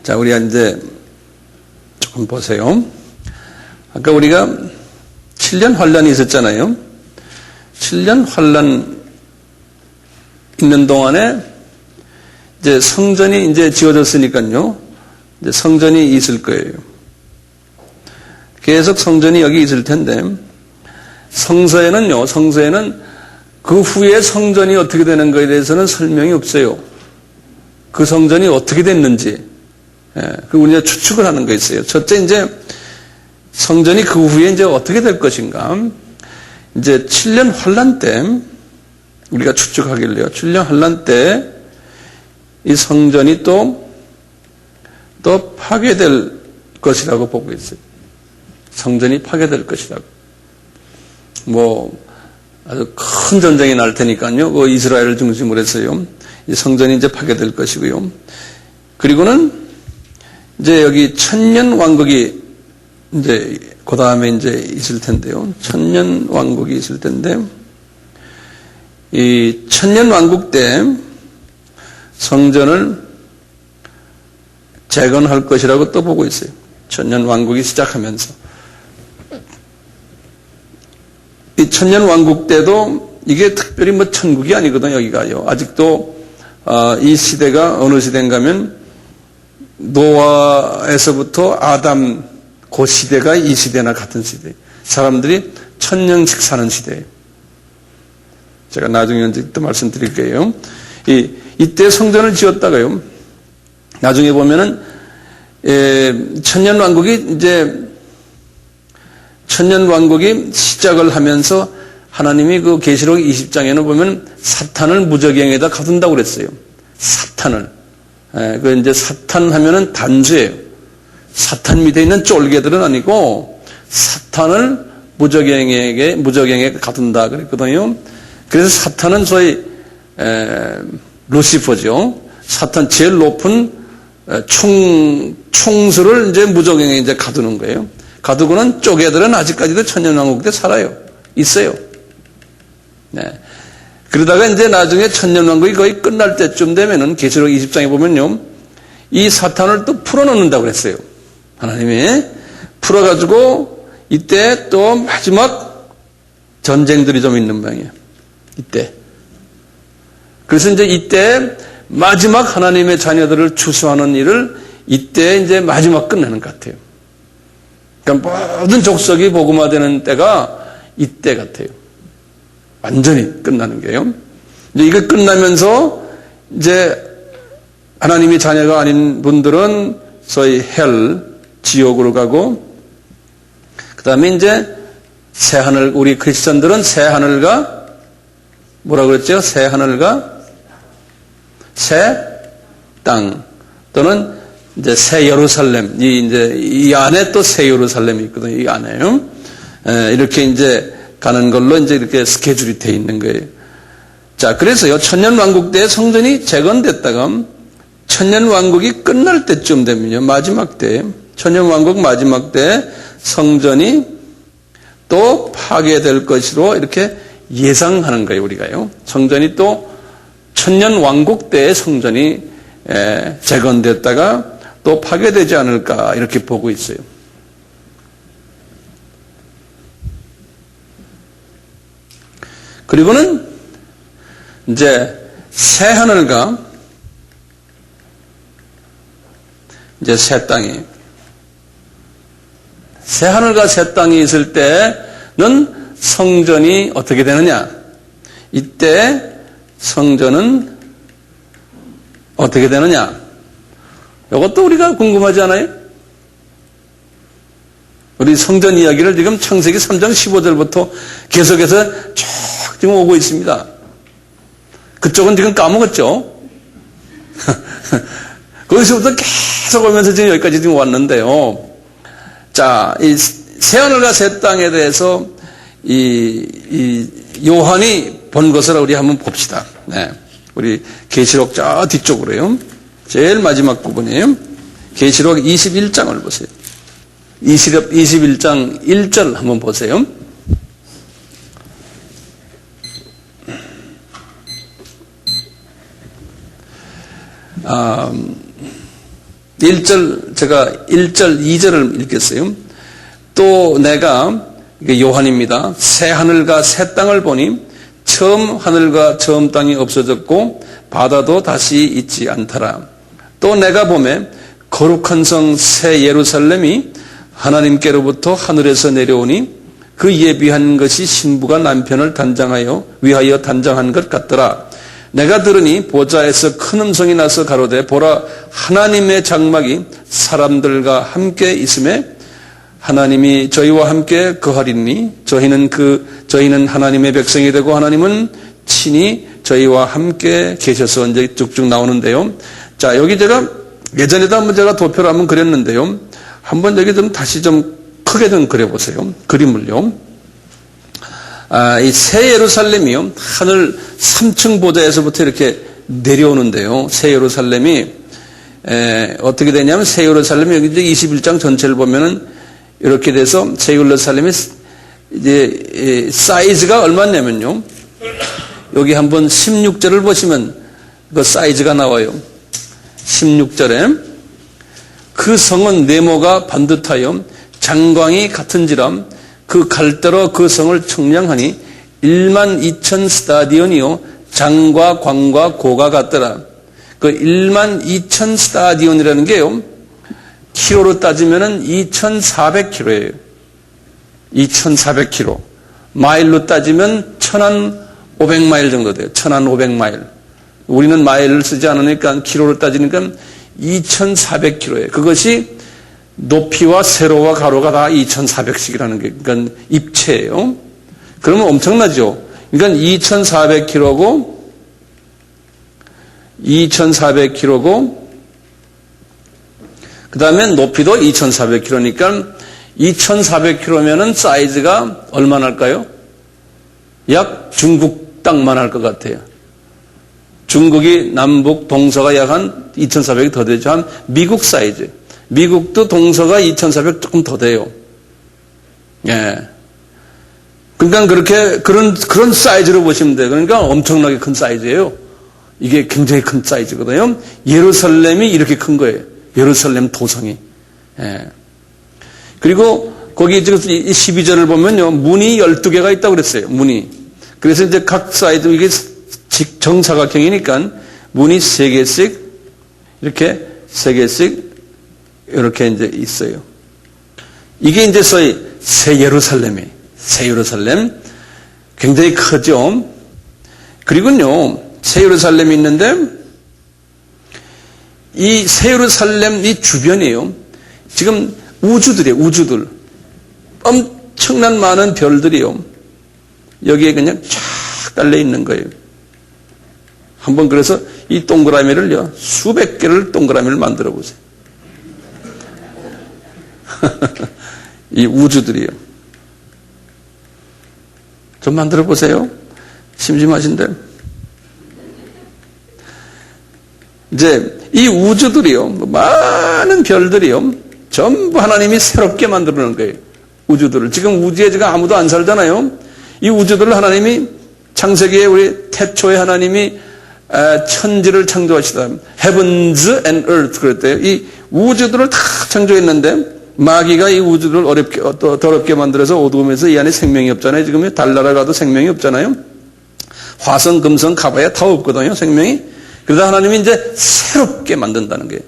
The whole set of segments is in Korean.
자, 우리가 이제 조금 보세요. 아까 우리가 7년 환란이 있었잖아요. 7년 환란 있는 동안에 이제 성전이 이제 지어졌으니까요. 이제 성전이 있을 거예요. 계속 성전이 여기 있을 텐데, 성서에는 그 후에 성전이 어떻게 되는 것에 대해서는 설명이 없어요. 그 성전이 어떻게 됐는지, 그 우리가 추측을 하는 거 있어요. 첫째, 이제 성전이 그 후에 이제 어떻게 될 것인가. 이제 7년 환란 때, 우리가 추측하길래요. 7년 환란 때, 이 성전이 또 파괴될 것이라고 보고 있어요. 성전이 파괴될 것이라고. 아주 큰 전쟁이 날 테니까요. 그 이스라엘을 중심으로 해서요. 이 성전이 이제 파괴될 것이고요. 그리고는 이제 여기 천년 왕국이 이제 그 다음에 이제 있을 텐데요. 천년 왕국이 있을 텐데, 이 천년 왕국 때 성전을 재건할 것이라고 또 보고 있어요. 천년 왕국이 시작하면서. 이 천년 왕국 때도 이게 특별히 천국이 아니거든요, 여기가요. 아직도, 이 시대가 어느 시대인가 하면, 노아에서부터 아담, 그 시대가 이 시대나 같은 시대. 사람들이 1000년씩 사는 시대예요. 제가 나중에 또 말씀드릴게요. 이때 성전을 지었다가요. 나중에 보면은, 천년 왕국이 시작을 하면서 하나님이 그 계시록 20장에는 보면 사탄을 무저갱에다 가둔다고 그랬어요. 사탄을. 그 이제 사탄 하면은 단수예요. 사탄 밑에 있는 쫄개들은 아니고 사탄을 무저갱에 가둔다 그랬거든요. 그래서 사탄은 소위, 루시퍼죠. 사탄 제일 높은 총수를 이제 무저갱에 이제 가두는 거예요. 가두고는 쪼개들은 아직까지도 천년왕국 때 살아요. 있어요. 네. 그러다가 이제 나중에 천년왕국이 거의 끝날 때쯤 되면은 계시록 20장에 보면요. 이 사탄을 또 풀어놓는다고 그랬어요. 하나님이 풀어가지고 이때 또 마지막 전쟁들이 좀 있는 모양이에요. 이때. 그래서 이제 이때 마지막 하나님의 자녀들을 추수하는 일을 이때 이제 마지막 끝내는 것 같아요. 그러니까 모든 족속이 복음화되는 때가 이때 같아요. 완전히 끝나는 게요. 이제 이거 끝나면서 이제 하나님의 자녀가 아닌 분들은 소위 지옥으로 가고, 그 다음에 이제 새하늘, 우리 크리스천들은 새하늘과 뭐라고 그랬죠? 새하늘과 새 땅 또는 이제 새 예루살렘, 이 안에 또 새 예루살렘이 있거든요. 이 안에요. 이렇게 이제 가는 걸로 이제 이렇게 스케줄이 돼 있는 거예요. 자, 그래서요, 천년왕국 때 성전이 재건됐다가 천년왕국이 끝날 때쯤 되면요, 마지막 때, 천년왕국 마지막 때 성전이 또 파괴될 것으로 이렇게 예상하는 거예요, 우리가요. 성전이 또 천년왕국 때 성전이 재건됐다가 또 파괴되지 않을까 이렇게 보고 있어요. 그리고는 이제 새 하늘과 이제 새 땅이, 새 하늘과 새 땅이 있을 때는 성전이 어떻게 되느냐? 이때 성전은 어떻게 되느냐? 이것도 우리가 궁금하지 않아요? 우리 성전 이야기를 지금 창세기 3장 15절부터 계속해서 쭉 지금 오고 있습니다. 그쪽은 지금 까먹었죠? 거기서부터 계속 오면서 지금 여기까지 지금 왔는데요. 자, 이 새하늘과 새 땅에 대해서 이 요한이 본 것을 우리 한번 봅시다. 네. 우리 계시록 저 뒤쪽으로요. 제일 마지막 부분이에요. 계시록 21장을 보세요. 21장 1절 한번 보세요. 제가 1절, 2절을 읽겠어요. 또 내가, 이게 요한입니다. 새 하늘과 새 땅을 보니 처음 하늘과 처음 땅이 없어졌고 바다도 다시 있지 않더라. 또 내가 보매 거룩한 성 새 예루살렘이 하나님께로부터 하늘에서 내려오니 그 예비한 것이 신부가 남편을 위하여 단장한 것 같더라. 내가 들으니 보좌에서 큰 음성이 나서 가로되 보라 하나님의 장막이 사람들과 함께 있음에 하나님이 저희와 함께 거하리니 저희는 하나님의 백성이 되고 하나님은 친히 저희와 함께 계셔서 이제 쭉쭉 나오는데요. 자, 여기 제가 예전에도 한번 제가 도표를 한번 그렸는데요. 한번 여기 좀 다시 좀 크게 좀 그려보세요. 그림을요. 이 새 예루살렘이요. 하늘 3층 보좌에서부터 이렇게 내려오는데요. 새 예루살렘이 어떻게 되냐면 새 예루살렘이 여기 이제 21장 전체를 보면은 이렇게 돼서 새 예루살렘이 이제 사이즈가 얼마냐면요. 여기 한번 16절을 보시면 그 사이즈가 나와요. 16절에 그 성은 네모가 반듯하여 장광이 같은지라 그 갈대로 그 성을 청량하니 12,000 스타디온이요 장과 광과 고가 같더라. 그 12,000 스타디온이라는 게요 키로로 따지면은 2,400km예요. 2,400km. 마일로 따지면 1,500마일 정도 돼요. 1,500마일. 우리는 마일을 쓰지 않으니까 키로로 따지니까 2,400km예요. 그것이 높이와 세로와 가로가 다 2,400씩이라는 게 그러니까 입체예요. 그러면 엄청나죠. 그러니까 2,400km고 그 다음에 높이도 2,400km니까 2,400km면은 사이즈가 얼마나 할까요? 약 중국 땅만 할 것 같아요. 중국이 남북 동서가 약 한 2,400이 더 되죠. 한 미국 사이즈. 미국도 동서가 2,400 조금 더 돼요. 예. 그러니까 그런 사이즈로 보시면 돼요. 그러니까 엄청나게 큰 사이즈예요. 이게 굉장히 큰 사이즈거든요. 예루살렘이 이렇게 큰 거예요. 예루살렘 도성이. 예. 그리고 거기 지금 12절을 보면요. 문이 12개가 있다고 그랬어요. 문이. 그래서 이제 각 사이드 이게 정사각형이니까 문이 3개씩 이렇게 3개씩 이렇게 이제 있어요. 이게 이제 소위 새 예루살렘이에요. 새 예루살렘. 굉장히 크죠. 그리고요. 새 예루살렘이 있는데 이 새 예루살렘 이 주변이에요. 지금 우주들이에요. 우주들. 엄청난 많은 별들이요. 여기에 그냥 쫙 달려 있는 거예요. 한번 그래서 이 동그라미를요. 수백 개를 동그라미를 만들어 보세요. 이 우주들이요. 좀 만들어 보세요. 심심하신데. 이제 이 우주들이요. 많은 별들이요. 전부 하나님이 새롭게 만들어 놓은 거예요. 우주들을. 지금 우주에 지금 아무도 안 살잖아요. 이 우주들을 하나님이 창세기에 우리 태초에 하나님이 천지를 창조하시다. Heavens and earth 그랬대요. 이 우주들을 다 창조했는데 마귀가 이 우주를 더럽게 만들어서 어두움에서 이 안에 생명이 없잖아요. 지금 달 날아가도 생명이 없잖아요. 화성, 금성 가봐야 다 없거든요. 생명이. 그러다 하나님이 이제 새롭게 만든다는 거예요.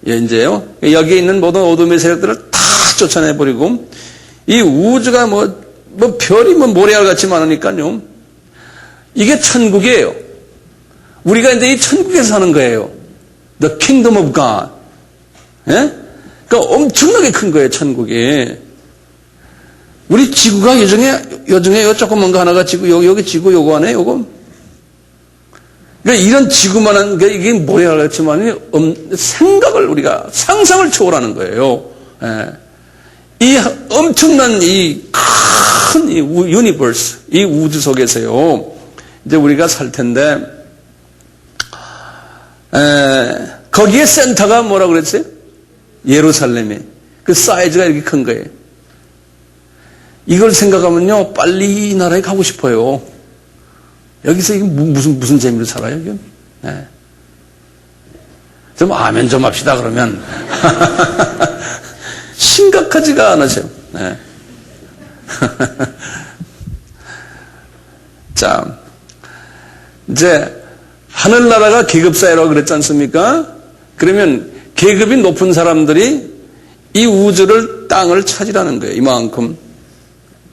이제요. 여기에 있는 모든 어둠의 세력들을 다 쫓아내버리고 이 우주가 별이 모래알같이 많으니까요. 이게 천국이에요. 우리가 이제 이 천국에 사는 거예요. The kingdom of God. 예? 그러니까 엄청나게 큰 거예요, 천국이. 우리 지구가 요즘에 요 조그만 거 하나가 지구, 여기 지구 요거 안에 요거. 그러니까 이런 지구만한 게 이게 모래알같지만 생각을 우리가 상상을 초월하는 거예요. 예. 이 엄청난 이 큰 이 유니버스, 이 우주 속에서요. 이제 우리가 살 텐데, 거기에 센터가 뭐라고 그랬어요? 예루살렘이. 그 사이즈가 이렇게 큰 거예요. 이걸 생각하면요, 빨리 이 나라에 가고 싶어요. 여기서 이게 무슨 재미로 살아요, 이게? 네. 좀 아멘 좀 합시다, 그러면. 심각하지가 않으세요. 네. 자, 이제, 하늘나라가 계급사회라고 그랬지 않습니까? 그러면 계급이 높은 사람들이 이 우주를, 땅을 차지하는 거예요. 이만큼.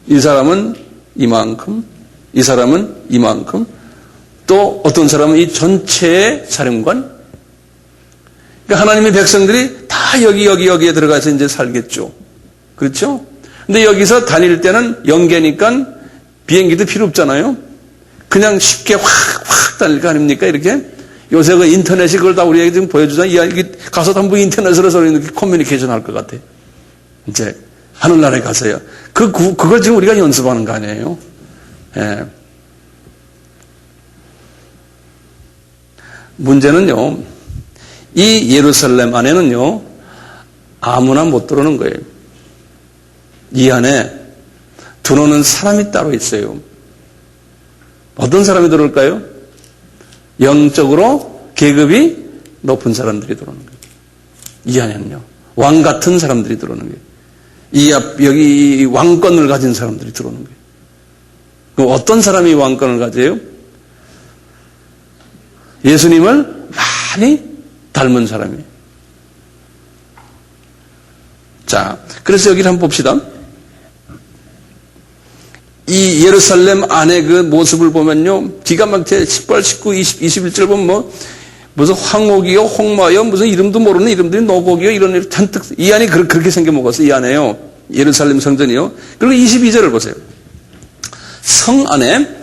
이 사람은 이만큼. 이 사람은 이만큼. 또 어떤 사람은 이 전체의 사령관. 그러니까 하나님의 백성들이 다 여기에 들어가서 이제 살겠죠. 그렇죠? 근데 여기서 다닐 때는 영계니까 비행기도 필요 없잖아요. 그냥 쉽게 확 다닐 거 아닙니까? 이렇게. 요새 그 인터넷이 그걸 다 우리에게 지금 보여주잖아요. 이야기 가서 한번 인터넷으로 이렇게 커뮤니케이션 할 것 같아. 이제 하늘나라에 가서요. 그걸 지금 우리가 연습하는 거 아니에요? 예. 문제는요, 이 예루살렘 안에는요, 아무나 못 들어오는 거예요. 이 안에 들어오는 사람이 따로 있어요. 어떤 사람이 들어올까요? 영적으로 계급이 높은 사람들이 들어오는 거예요. 이 안에는요, 왕 같은 사람들이 들어오는 거예요. 여기 왕권을 가진 사람들이 들어오는 거예요. 그럼 어떤 사람이 왕권을 가져요? 예수님을 많이 닮은 사람이에요. 자, 그래서 여기를 한번 봅시다. 이 예루살렘 안의 그 모습을 보면요, 기가 막히게 18, 19, 20, 21절 보면 무슨 황옥이요, 홍마요, 무슨 이름도 모르는 이름들이 노곡이요, 이런 일 잔뜩, 이 안이 그렇게 생겨먹었어, 이 안에요. 예루살렘 성전이요. 그리고 22절을 보세요. 성 안에,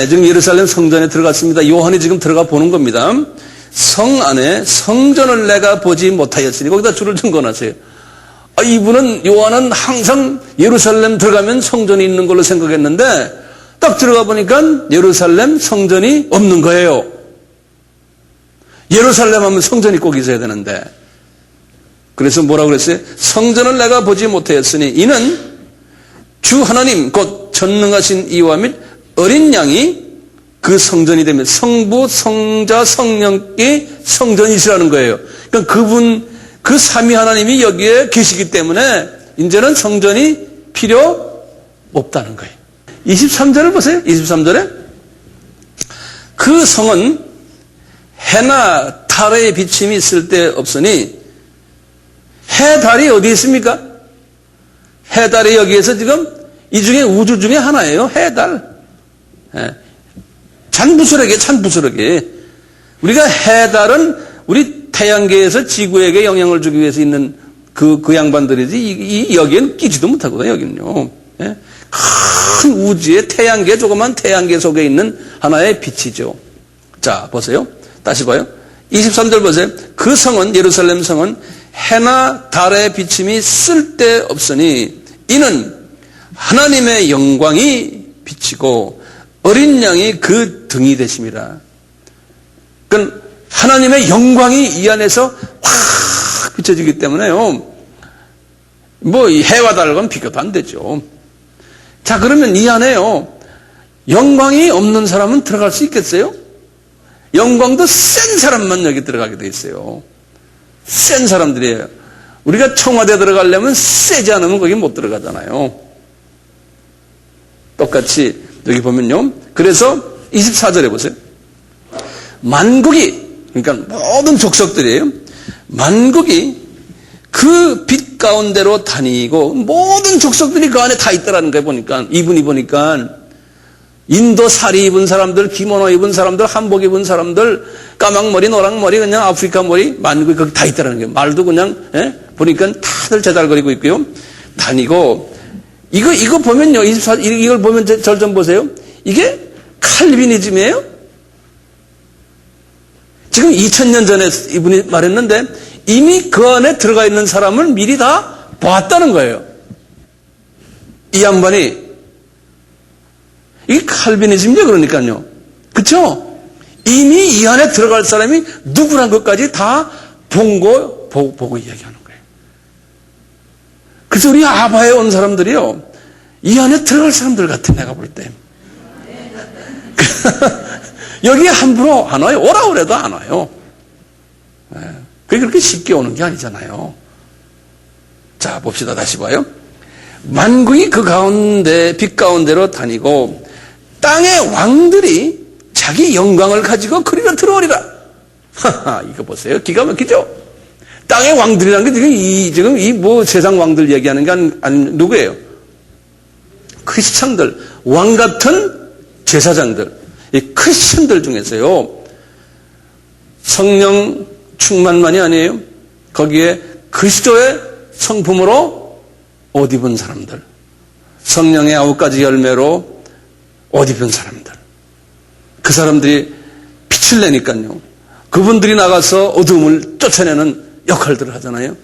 지금 예루살렘 성전에 들어갔습니다. 요한이 지금 들어가 보는 겁니다. 성 안에 성전을 내가 보지 못하였으니, 거기다 줄을 증거하세요. 이분은, 요한은 항상 예루살렘 들어가면 성전이 있는 걸로 생각했는데, 딱 들어가 보니까 예루살렘 성전이 없는 거예요. 예루살렘 하면 성전이 꼭 있어야 되는데. 그래서 뭐라고 그랬어요? 성전을 내가 보지 못하였으니, 이는 주 하나님, 곧 전능하신 이와 및 어린 양이 그 성전이 되면 성부, 성자, 성령이 성전이시라는 거예요. 그러니까 그 삼위 하나님이 여기에 계시기 때문에 이제는 성전이 필요 없다는 거예요. 23절을 보세요. 23절에 그 성은 해나 달의 비침이 있을 때 없으니, 해, 달이 어디 있습니까? 해, 달이 여기에서 지금 이 중에 우주 중에 하나예요. 해, 달. 찬부스러게. 우리가 해, 달은 우리 태양계에서 지구에게 영향을 주기 위해서 있는 그 양반들이지, 여기엔 끼지도 못하거든요, 여기는요. 큰 우주의 태양계, 조그만 태양계 속에 있는 하나의 빛이죠. 자, 보세요. 다시 봐요. 23절 보세요. 그 성은, 예루살렘 성은 해나 달의 비침이 쓸데없으니, 이는 하나님의 영광이 비치고 어린 양이 그 등이 되심이라. 그러니까 하나님의 영광이 이 안에서 확 비춰지기 때문에요, 뭐 해와 달과는 비교도 안 되죠. 자, 그러면 이 안에요, 영광이 없는 사람은 들어갈 수 있겠어요? 영광도 센 사람만 여기 들어가게 돼 있어요. 센 사람들이에요. 우리가 청와대 들어가려면 세지 않으면 거기 못 들어가잖아요. 똑같이 여기 보면요, 그래서 24절에 보세요. 만국이, 그러니까 모든 족속들이에요. 만국이 그 빛 가운데로 다니고 모든 족속들이 그 안에 다 있더라는 거예요. 보니까 이분이 보니까 인도 사리 입은 사람들, 기모노 입은 사람들, 한복 입은 사람들, 까막머리, 노랑머리, 그냥 아프리카 머리, 만국이 거기 다 있더라는 거예요. 말도 그냥, 보니까 다들 제달거리고 있고요. 다니고, 이거 보면요, 24, 이걸 보면 절 좀 보세요. 이게 칼비니즘이에요? 지금 2000년 전에 이분이 말했는데, 이미 그 안에 들어가 있는 사람을 미리 다 봤다는 거예요. 이 양반이. 이게 칼비니즘이죠, 그러니까요. 그쵸? 이미 이 안에 들어갈 사람이 누구란 것까지 다 보고 이야기하는 거예요. 그래서 우리 아바에 온 사람들이요, 이 안에 들어갈 사람들 같아, 내가 볼 때. 여기에 함부로 안 와요. 오라 그래도 안 와요. 그렇게 쉽게 오는 게 아니잖아요. 자, 봅시다. 다시 봐요. 만국이 그 가운데 빛 가운데로 다니고 땅의 왕들이 자기 영광을 가지고 그리로 들어오리라. 하하, 이거 보세요. 기가 막히죠? 땅의 왕들이라는 게 지금 이 뭐 세상 왕들 얘기하는 게 아니 누구예요? 크리스찬들, 왕 같은 제사장들, 이 크리스찬들 중에서요, 성령 충만만이 아니에요. 거기에 그리스도의 성품으로 옷 입은 사람들, 성령의 9가지 열매로 옷 입은 사람들, 그 사람들이 빛을 내니까요, 그분들이 나가서 어두움을 쫓아내는 역할들을 하잖아요.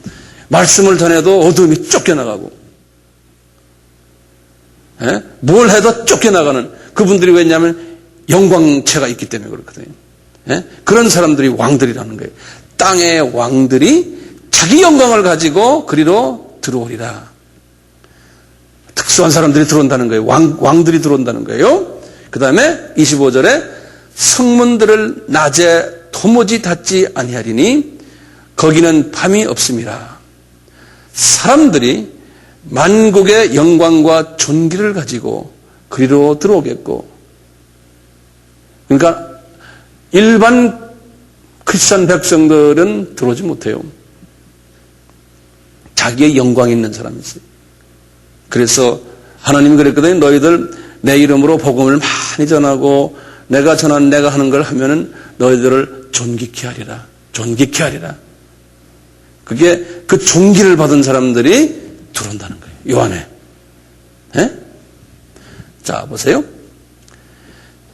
말씀을 전해도 어두움이 쫓겨나가고, 예? 뭘 해도 쫓겨나가는 그분들이 왜냐하면 영광체가 있기 때문에 그렇거든요. 예? 그런 사람들이 왕들이라는 거예요. 땅의 왕들이 자기 영광을 가지고 그리로 들어오리라. 특수한 사람들이 들어온다는 거예요. 왕들이 들어온다는 거예요. 그 다음에 25절에 성문들을 낮에 도무지 닫지 아니하리니 거기는 밤이 없음이라. 사람들이 만국의 영광과 존귀를 가지고 그리로 들어오겠고, 그러니까 일반 크리스찬 백성들은 들어오지 못해요. 자기의 영광이 있는 사람이 있어요. 그래서 하나님이 그랬거든요. 너희들 내 이름으로 복음을 많이 전하고 내가 하는 걸 하면은 너희들을 존귀케 하리라. 존귀케 하리라. 그게 그 존귀를 받은 사람들이 들어온다는 거예요. 요 안에. 예? 자, 보세요.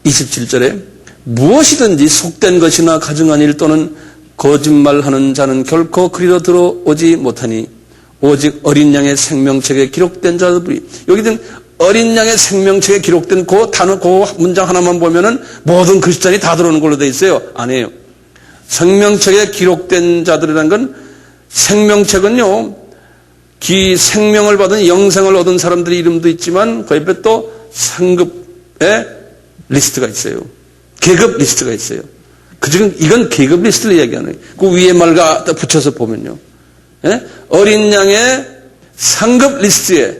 27절에 무엇이든지 속된 것이나 가증한 일 또는 거짓말하는 자는 결코 그리로 들어오지 못하니 오직 어린 양의 생명책에 기록된 자들이. 여기든 어린 양의 생명책에 기록된 그 단어, 그 문장 하나만 보면은 모든 크리스찬이 다 들어오는 걸로 돼 있어요. 아니에요. 생명책에 기록된 자들이라는 건, 생명책은요, 생명을 받은 영생을 얻은 사람들의 이름도 있지만 그 옆에 또 상급의 리스트가 있어요. 계급 리스트가 있어요. 지금 이건 계급 리스트를 얘기하는 거예요. 그 위에 말과 붙여서 보면요. 예? 어린 양의 상급 리스트에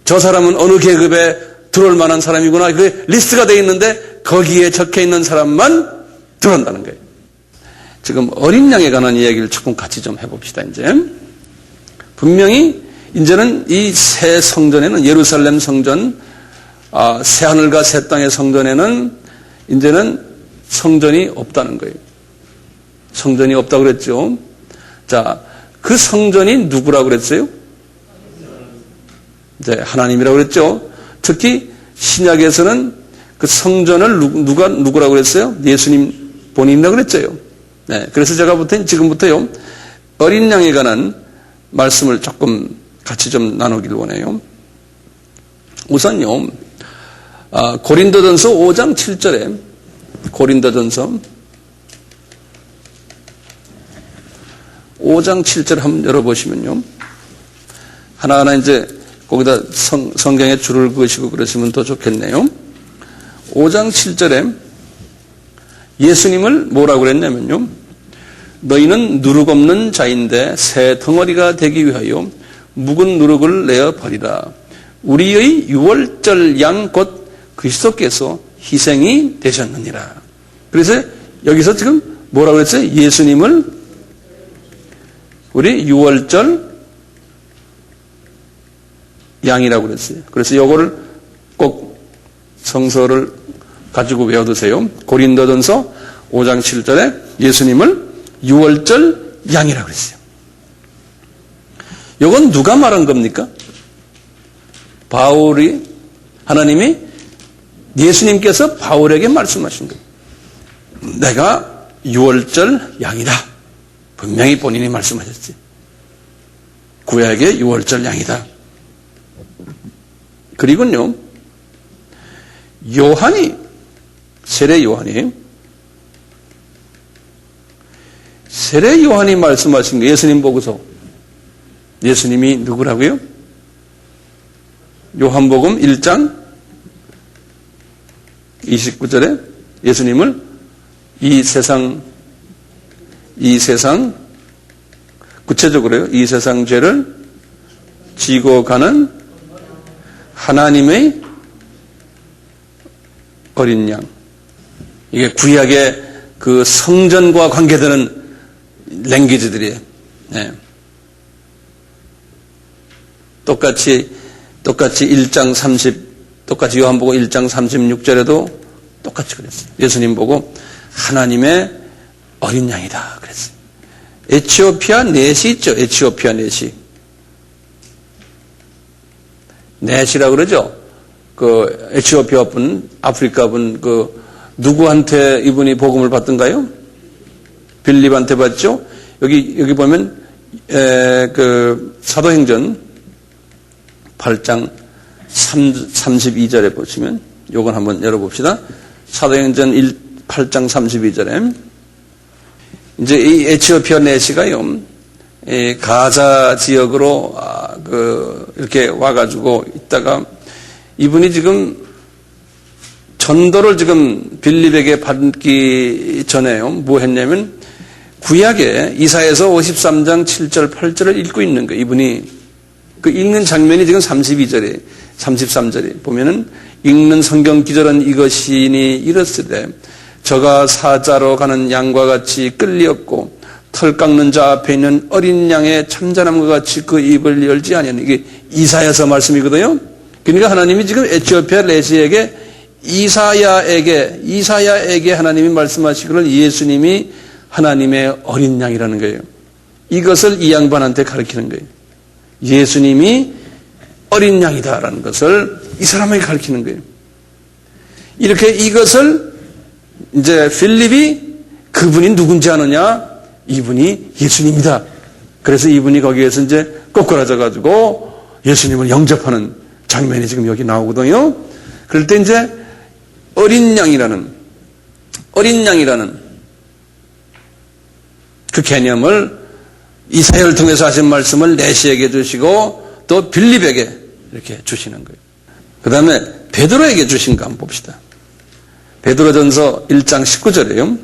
저 사람은 어느 계급에 들어올 만한 사람이구나. 그 리스트가 되어 있는데 거기에 적혀 있는 사람만 들어온다는 거예요. 지금 어린 양에 관한 이야기를 조금 같이 좀 해봅시다. 이제 분명히 이제는 이 새 성전에는, 예루살렘 성전, 새 하늘과 새 땅의 성전에는 이제는 성전이 없다는 거예요. 성전이 없다고 그랬죠. 자, 그 성전이 누구라고 그랬어요? 이제 하나님이라고 그랬죠. 특히 신약에서는 그 성전을 누구라고 그랬어요? 예수님 본인이라고 그랬죠. 네, 그래서 제가 지금부터요, 어린 양에 관한 말씀을 조금 같이 좀 나누기를 원해요. 우선요, 고린도전서 5장 7절에, 고린도전서 5장 7절 한번 열어보시면요, 하나하나 이제 거기다 성경에 줄을 그으시고 그러시면 더 좋겠네요. 5장 7절에 예수님을 뭐라고 그랬냐면요, 너희는 누룩 없는 자인데 새 덩어리가 되기 위하여 묵은 누룩을 내어 버리라. 우리의 유월절 양 곧 그리스도께서 희생이 되셨느니라. 그래서 여기서 지금 뭐라고 그랬어요? 예수님을 우리 유월절 양이라고 그랬어요. 그래서 요거를 꼭 성서를 가지고 외워두세요. 고린도전서 5장 7절에 예수님을 유월절 양이라고 그랬어요. 요건 누가 말한 겁니까? 하나님이 예수님께서 바울에게 말씀하신 거예요. 내가 유월절 양이다. 분명히 본인이 말씀하셨지. 구약의 유월절 양이다. 그리고요, 세례 요한이 말씀하신 거, 예수님 보고서. 예수님이 누구라고요? 요한복음 1장 29절에 예수님을 이 세상 구체적으로요. 이 세상 죄를 지고 가는 하나님의 어린 양. 이게 구약의 그 성전과 관계되는 랭귀지들이에요. 네. 똑같이 1장 30, 똑같이 요한복음 1장 36절에도 똑같이 그랬어요. 예수님 보고 하나님의 어린 양이다 그랬어요. 에티오피아 넷이 있죠. 에티오피아 넷이. 넷이라고 그러죠. 그 에티오피아 분, 아프리카 분, 그 누구한테 이분이 복음을 받던가요? 빌립한테 받죠. 여기 보면 그 사도행전 8장 32절에 보시면 요건 한번 열어봅시다. 사도행전 8장 32절에 이제 이 에티오피아 내시가요, 가자 지역으로 이렇게 와가지고 있다가 이분이 지금 전도를 지금 빌립에게 받기 전에요, 뭐 했냐면 구약에 이사야서 53장 7절 8절을 읽고 있는 거예요. 이분이 그 읽는 장면이 지금 32절에 33절에 보면은 읽는 성경 기절은 이것이니 이렇으되 저가 사자로 가는 양과 같이 끌리었고 털 깎는 자 앞에 있는 어린 양의 참전함과 같이 그 입을 열지 아니하니. 이게 이사야서 말씀이거든요. 그러니까 하나님이 지금 에티오피아 레시에게 이사야에게 하나님이 말씀하시기를 예수님이 하나님의 어린 양이라는 거예요. 이것을 이 양반한테 가르치는 거예요. 예수님이 어린 양이다라는 것을 이 사람에게 가르치는 거예요. 이렇게 이것을 이제 필립이 그분이 누군지 아느냐? 이분이 예수님이다. 그래서 이분이 거기에서 이제 꼬꾸라져 가지고 예수님을 영접하는 장면이 지금 여기 나오거든요. 그럴 때 이제 어린 양이라는 그 개념을 이사야를 통해서 하신 말씀을 내시에게 주시고 또 빌립에게 이렇게 주시는 거예요. 그 다음에 베드로에게 주신 거 한번 봅시다. 베드로전서 1장 19절이에요.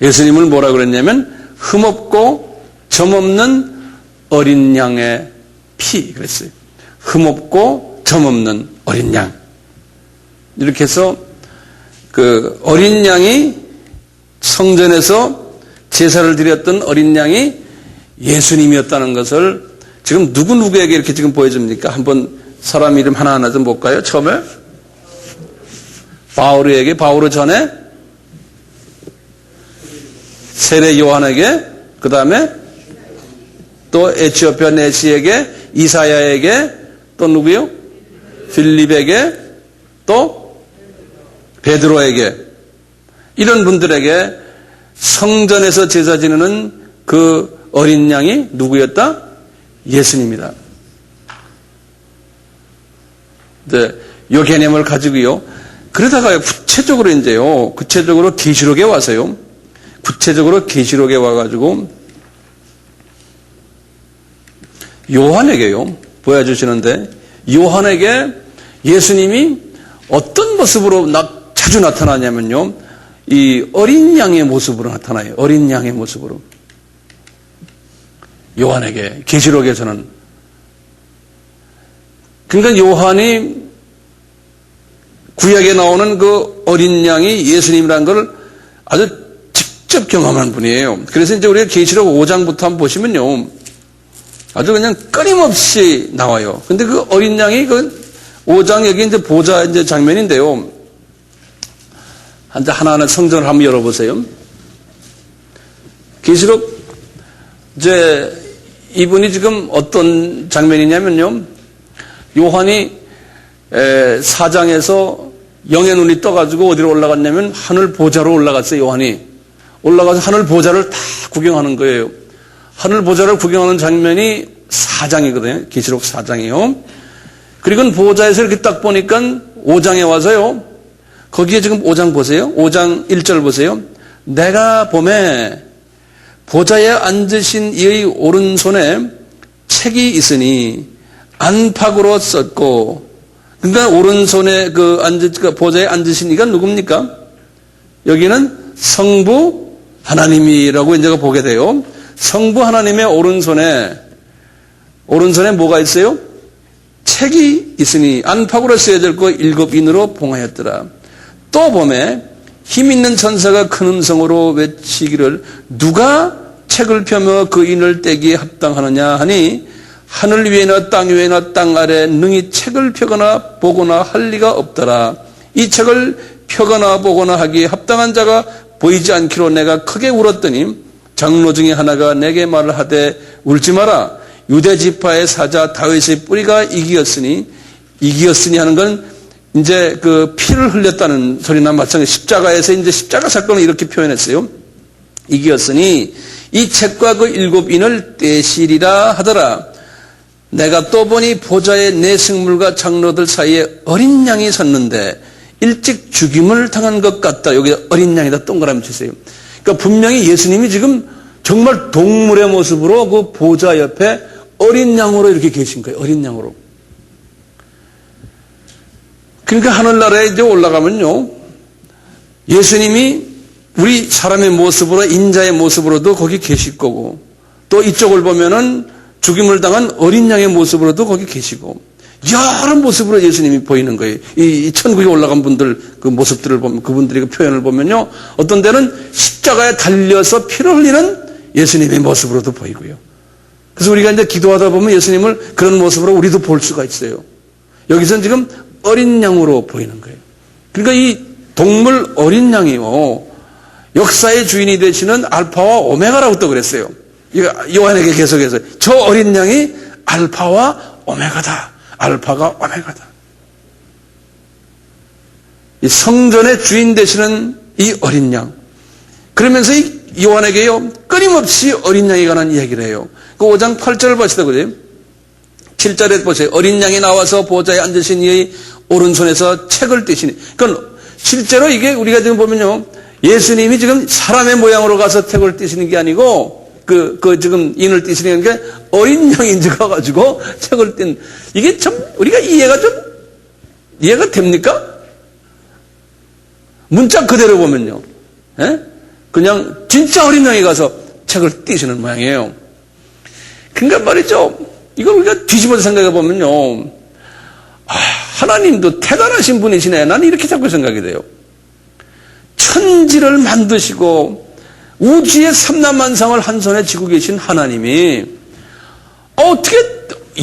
예수님을 뭐라 그랬냐면 흠없고 점없는 어린 양의 피 그랬어요. 흠없고 점없는 어린 양. 이렇게 해서 그 어린 양이 성전에서 제사를 드렸던 어린 양이 예수님이었다는 것을 지금 누구에게 이렇게 지금 보여줍니까? 한번 사람 이름 하나하나 좀 볼까요? 처음에 바오르에게, 바오르 전에 세례 요한에게, 그 다음에 또 에티오피아 내시에게, 이사야에게, 또 누구요? 필립에게, 또 베드로에게, 이런 분들에게 성전에서 제사 지내는 그 어린 양이 누구였다? 예수님이다. 네, 이 개념을 가지고요. 그러다가요, 구체적으로 계시록에 와서요. 구체적으로 계시록에 와가지고 요한에게요, 보여주시는데, 요한에게 예수님이 어떤 모습으로 자주 나타나냐면요, 이 어린 양의 모습으로 나타나요. 어린 양의 모습으로. 요한에게, 계시록에서는. 그러니까 요한이 구약에 나오는 그 어린 양이 예수님이라는 걸 아주 직접 경험한 분이에요. 그래서 이제 우리가 계시록 5장부터 한번 보시면요, 아주 그냥 끊임없이 나와요. 근데 그 어린 양이 그 5장 여기 이제 보좌 이제 장면인데요. 하나하나 성전을 한번 열어보세요. 계시록 이제 이분이 지금 어떤 장면이냐면요, 요한이 4장에서 영의 눈이 떠가지고 어디로 올라갔냐면 하늘 보좌로 올라갔어요. 요한이 올라가서 하늘 보좌를 다 구경하는 거예요. 하늘 보좌를 구경하는 장면이 4장이거든요. 계시록 4장이요. 그리고 보좌에서 이렇게 딱 보니까 5장에 와서요, 거기에 지금 5장 보세요. 5장 1절 보세요. 내가 봄에 보좌에 앉으신 이의 오른손에 책이 있으니 안팎으로 썼고, 그러니까 오른손에 그 보좌에 앉으신 이가 누굽니까? 여기는 성부 하나님이라고 이제 보게 돼요. 성부 하나님의 오른손에 뭐가 있어요? 책이 있으니 안팎으로 쓰여질 거 7인으로 봉하였더라. 또 보매 힘 있는 천사가 큰 음성으로 외치기를 누가 책을 펴며 그 인을 떼기에 합당하느냐 하니 하늘 위에나 땅 위에나 땅 아래 능히 책을 펴거나 보거나 할 리가 없더라. 이 책을 펴거나 보거나 하기에 합당한 자가 보이지 않기로 내가 크게 울었더니 장로 중에 하나가 내게 말을 하되 울지 마라. 유대 지파의 사자 다윗의 뿌리가 이기었으니 하는 건 이제 그 피를 흘렸다는 소리나 마찬가지. 십자가에서 이제 십자가 사건을 이렇게 표현했어요. 이기었으니 이 책과 그 7인을 떼시리라 하더라. 내가 또 보니 보좌에 내 생물과 장로들 사이에 어린 양이 섰는데 일찍 죽임을 당한 것 같다. 여기 어린 양이다 동그라미 치세요. 그러니까 분명히 예수님이 지금 정말 동물의 모습으로 그 보좌 옆에 어린 양으로 이렇게 계신 거예요. 어린 양으로. 그러니까 하늘나라에 이제 올라가면요, 예수님이 우리 사람의 모습으로, 인자의 모습으로도 거기 계실 거고, 또 이쪽을 보면은 죽임을 당한 어린 양의 모습으로도 거기 계시고, 여러 모습으로 예수님이 보이는 거예요. 이 천국에 올라간 분들 그 모습들을 보면, 그분들의 그 표현을 보면요, 어떤 데는 십자가에 달려서 피를 흘리는 예수님의 모습으로도 보이고요. 그래서 우리가 이제 기도하다 보면 예수님을 그런 모습으로 우리도 볼 수가 있어요. 여기서는 지금 어린 양으로 보이는 거예요. 그러니까 이 동물 어린 양이요, 역사의 주인이 되시는 알파와 오메가라고 또 그랬어요. 이거 요한에게 계속해서 저 어린 양이 알파와 오메가다. 알파가 오메가다. 이 성전의 주인 되시는 이 어린 양. 그러면서 이 요한에게요, 끊임없이 어린 양에 관한 이야기를 해요. 그 5장 8절을 보시다 그래요. 7절에 보세요. 어린 양이 나와서 보좌에 앉으신 이의 오른손에서 책을 떼시니. 그러니까 실제로 이게 우리가 지금 보면요, 예수님이 지금 사람의 모양으로 가서 책을 떼시는 게 아니고 지금 인을 떼시는 게 어린 양인 줄 가가지고 책을 뗀. 이게 참 우리가 이해가 됩니까? 문자 그대로 보면요, 예? 그냥 진짜 어린 양이 가서 책을 떼시는 모양이에요. 그러니까 말이죠, 이걸 우리가 뒤집어서 생각해 보면요, 하나님도 대단하신 분이시네. 나는 이렇게 자꾸 생각이 돼요. 천지를 만드시고 우주의 삼라만상을 한 손에 쥐고 계신 하나님이 어떻게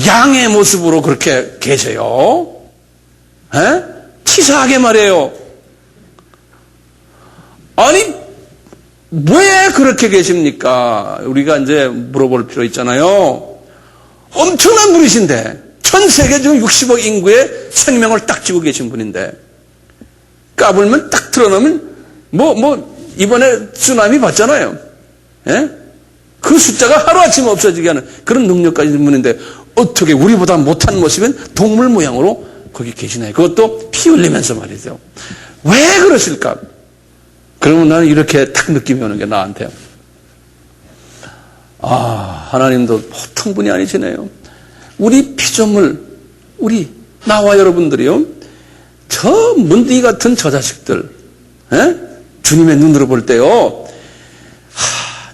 양의 모습으로 그렇게 계세요? 에? 치사하게 말해요. 아니, 왜 그렇게 계십니까? 우리가 이제 물어볼 필요 있잖아요. 엄청난 분이신데, 전 세계 중 60억 인구의 생명을 딱 쥐고 계신 분인데, 까불면 딱 틀어놓으면, 이번에 쓰나미 봤잖아요. 예? 그 숫자가 하루아침에 없어지게 하는 그런 능력까지 있는 분인데, 어떻게 우리보다 못한 모습은 동물 모양으로 거기 계시나요? 그것도 피 흘리면서 말이죠. 왜 그러실까? 그러면 나는 이렇게 딱 느낌이 오는 게 나한테, 하나님도 보통 분이 아니시네요. 우리 피조물, 나와 여러분들이요, 저 문둥이 같은 저 자식들, 에? 주님의 눈으로 볼 때요,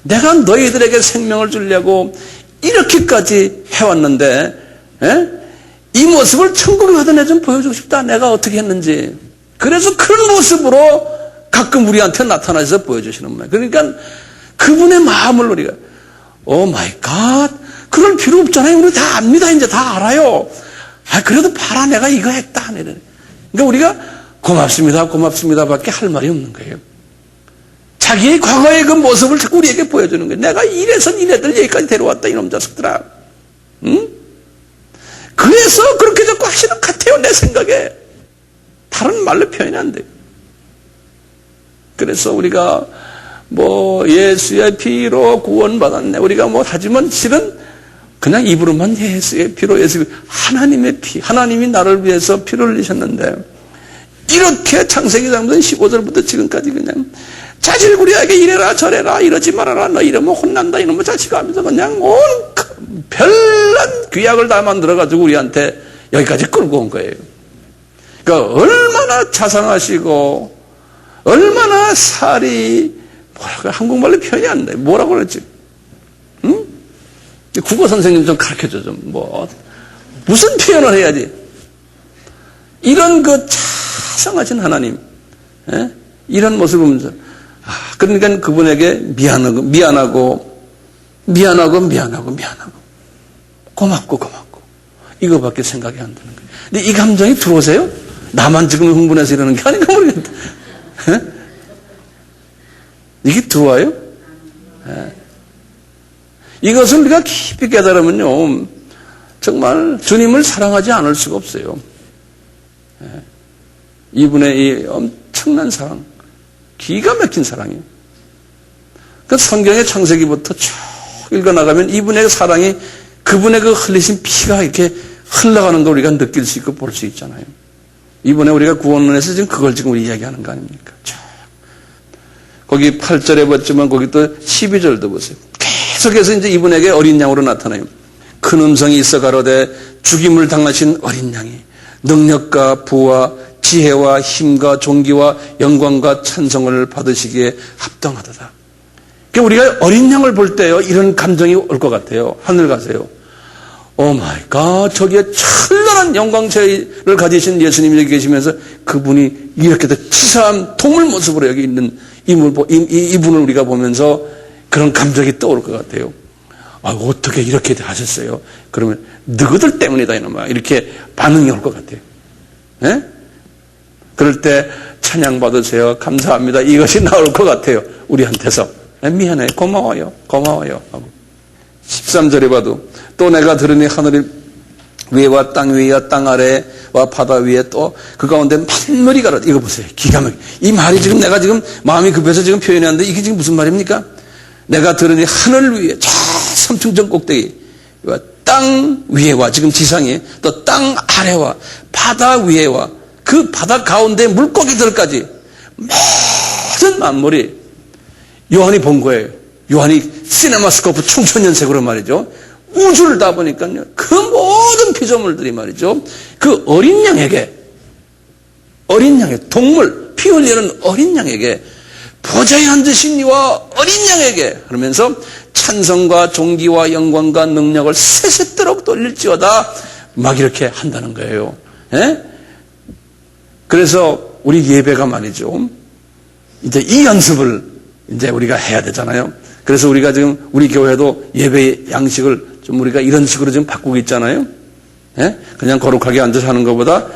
내가 너희들에게 생명을 주려고 이렇게까지 해왔는데, 에? 이 모습을 천국에 가던 애 좀 보여주고 싶다. 내가 어떻게 했는지. 그래서 그런 모습으로 가끔 우리한테 나타나셔서 보여주시는 거예요. 그러니까 그분의 마음을 우리가, 오 마이 갓, 그럴 필요 없잖아요. 우리 다 압니다. 이제 다 알아요. 그래도 봐라, 내가 이거 했다. 그러니까 우리가 고맙습니다 밖에 할 말이 없는 거예요. 자기의 과거의 그 모습을 자꾸 우리에게 보여주는 거예요. 내가 이래서 니네들 여기까지 데려왔다, 이놈 자식들아. 응? 그래서 그렇게 자꾸 하시는 것 같아요, 내 생각에. 다른 말로 표현이 안 돼요. 그래서 우리가 예수의 피로 구원받았네, 우리가 하지만 실은 그냥 입으로만 예수의 피로, 하나님의 피, 하나님이 나를 위해서 피를 흘리셨는데, 이렇게 창세기 3장 15절부터 지금까지 그냥 자질구레하게 이래라 저래라, 이러지 말아라, 너 이러면 혼난다, 이놈의 자식아 하면서 그냥 온 별난 귀약을 다 만들어가지고 우리한테 여기까지 끌고 온 거예요. 그러니까 얼마나 자상하시고 얼마나 살이, 뭐라고, 한국말로 표현이 안 돼. 뭐라고 그랬지? 응? 국어 선생님 좀 가르쳐줘, 좀. 무슨 표현을 해야지? 이런 자상하신 하나님, 예? 이런 모습을 보면서, 그러니까 그분에게 미안하고, 고맙고, 이거밖에 생각이 안 드는 거예요. 근데 이 감정이 들어오세요? 나만 지금 흥분해서 이러는 게 아닌가 모르겠다. 예? 이게 들어와요? 예. 이것을 우리가 깊이 깨달으면요, 정말 주님을 사랑하지 않을 수가 없어요. 예. 이분의 이 엄청난 사랑, 기가 막힌 사랑이에요. 그 성경의 창세기부터 쭉 읽어나가면 이분의 사랑이, 그분의 그 흘리신 피가 이렇게 흘러가는 걸 우리가 느낄 수 있고 볼 수 있잖아요. 이번에 우리가 구원론에서 지금 그걸 지금 우리 이야기하는 거 아닙니까? 거기 8절에 봤지만 거기 또 12절도 보세요. 계속해서 이제 이분에게 어린 양으로 나타나요. 큰 음성이 있어 가로되 죽임을 당하신 어린 양이 능력과 부와 지혜와 힘과 존귀와 영광과 찬송을 받으시기에 합당하도다. 그러니까 우리가 어린 양을 볼 때요, 이런 감정이 올 것 같아요. 하늘 가세요. 오 마이 갓, 저기에 찬란한 영광체를 가지신 예수님이 여기 계시면서 그분이 이렇게 치사한 동물 모습으로 여기 있는 이분을 우리가 보면서 그런 감정이 떠오를 것 같아요. 어떻게 이렇게 하셨어요? 그러면 너희들 때문이다 이놈아, 이렇게 반응이 올 것 같아요. 네? 그럴 때 찬양 받으세요, 감사합니다, 이것이 나올 것 같아요. 우리한테서 미안해, 고마워요 하고. 13절에 봐도 또 내가 들으니 하늘 위에와 땅 위와 땅 아래와 바다 위에 또 그 가운데 만물이 가라. 이거 보세요, 기가 막혀. 이 말이 지금 내가 지금 마음이 급해서 지금 표현이 안 돼. 이게 지금 무슨 말입니까? 내가 들으니 하늘 위에 저 삼층전 꼭대기와 땅 위에와, 지금 지상에 또 땅 아래와 바다 위에와 그 바다 가운데 물고기들까지 모든 만물이 요한이 본 거예요. 요한이 시네마스코프 총천연색으로 말이죠. 우주를 다 보니까요, 그 모든 피조물들이 말이죠, 그 어린 양에게, 동물, 피 흘리는 어린 양에게, 보좌에 앉으신 이와 어린 양에게 하면서 찬성과 존귀와 영광과 능력을 세세토록 돌릴지어다, 막 이렇게 한다는 거예요. 예? 그래서 우리 예배가 말이죠, 이제 이 연습을 이제 우리가 해야 되잖아요. 그래서 우리가 지금 우리 교회도 예배 양식을 좀 우리가 이런 식으로 좀 바꾸고 있잖아요. 예? 그냥 거룩하게 앉아서 하는 것보다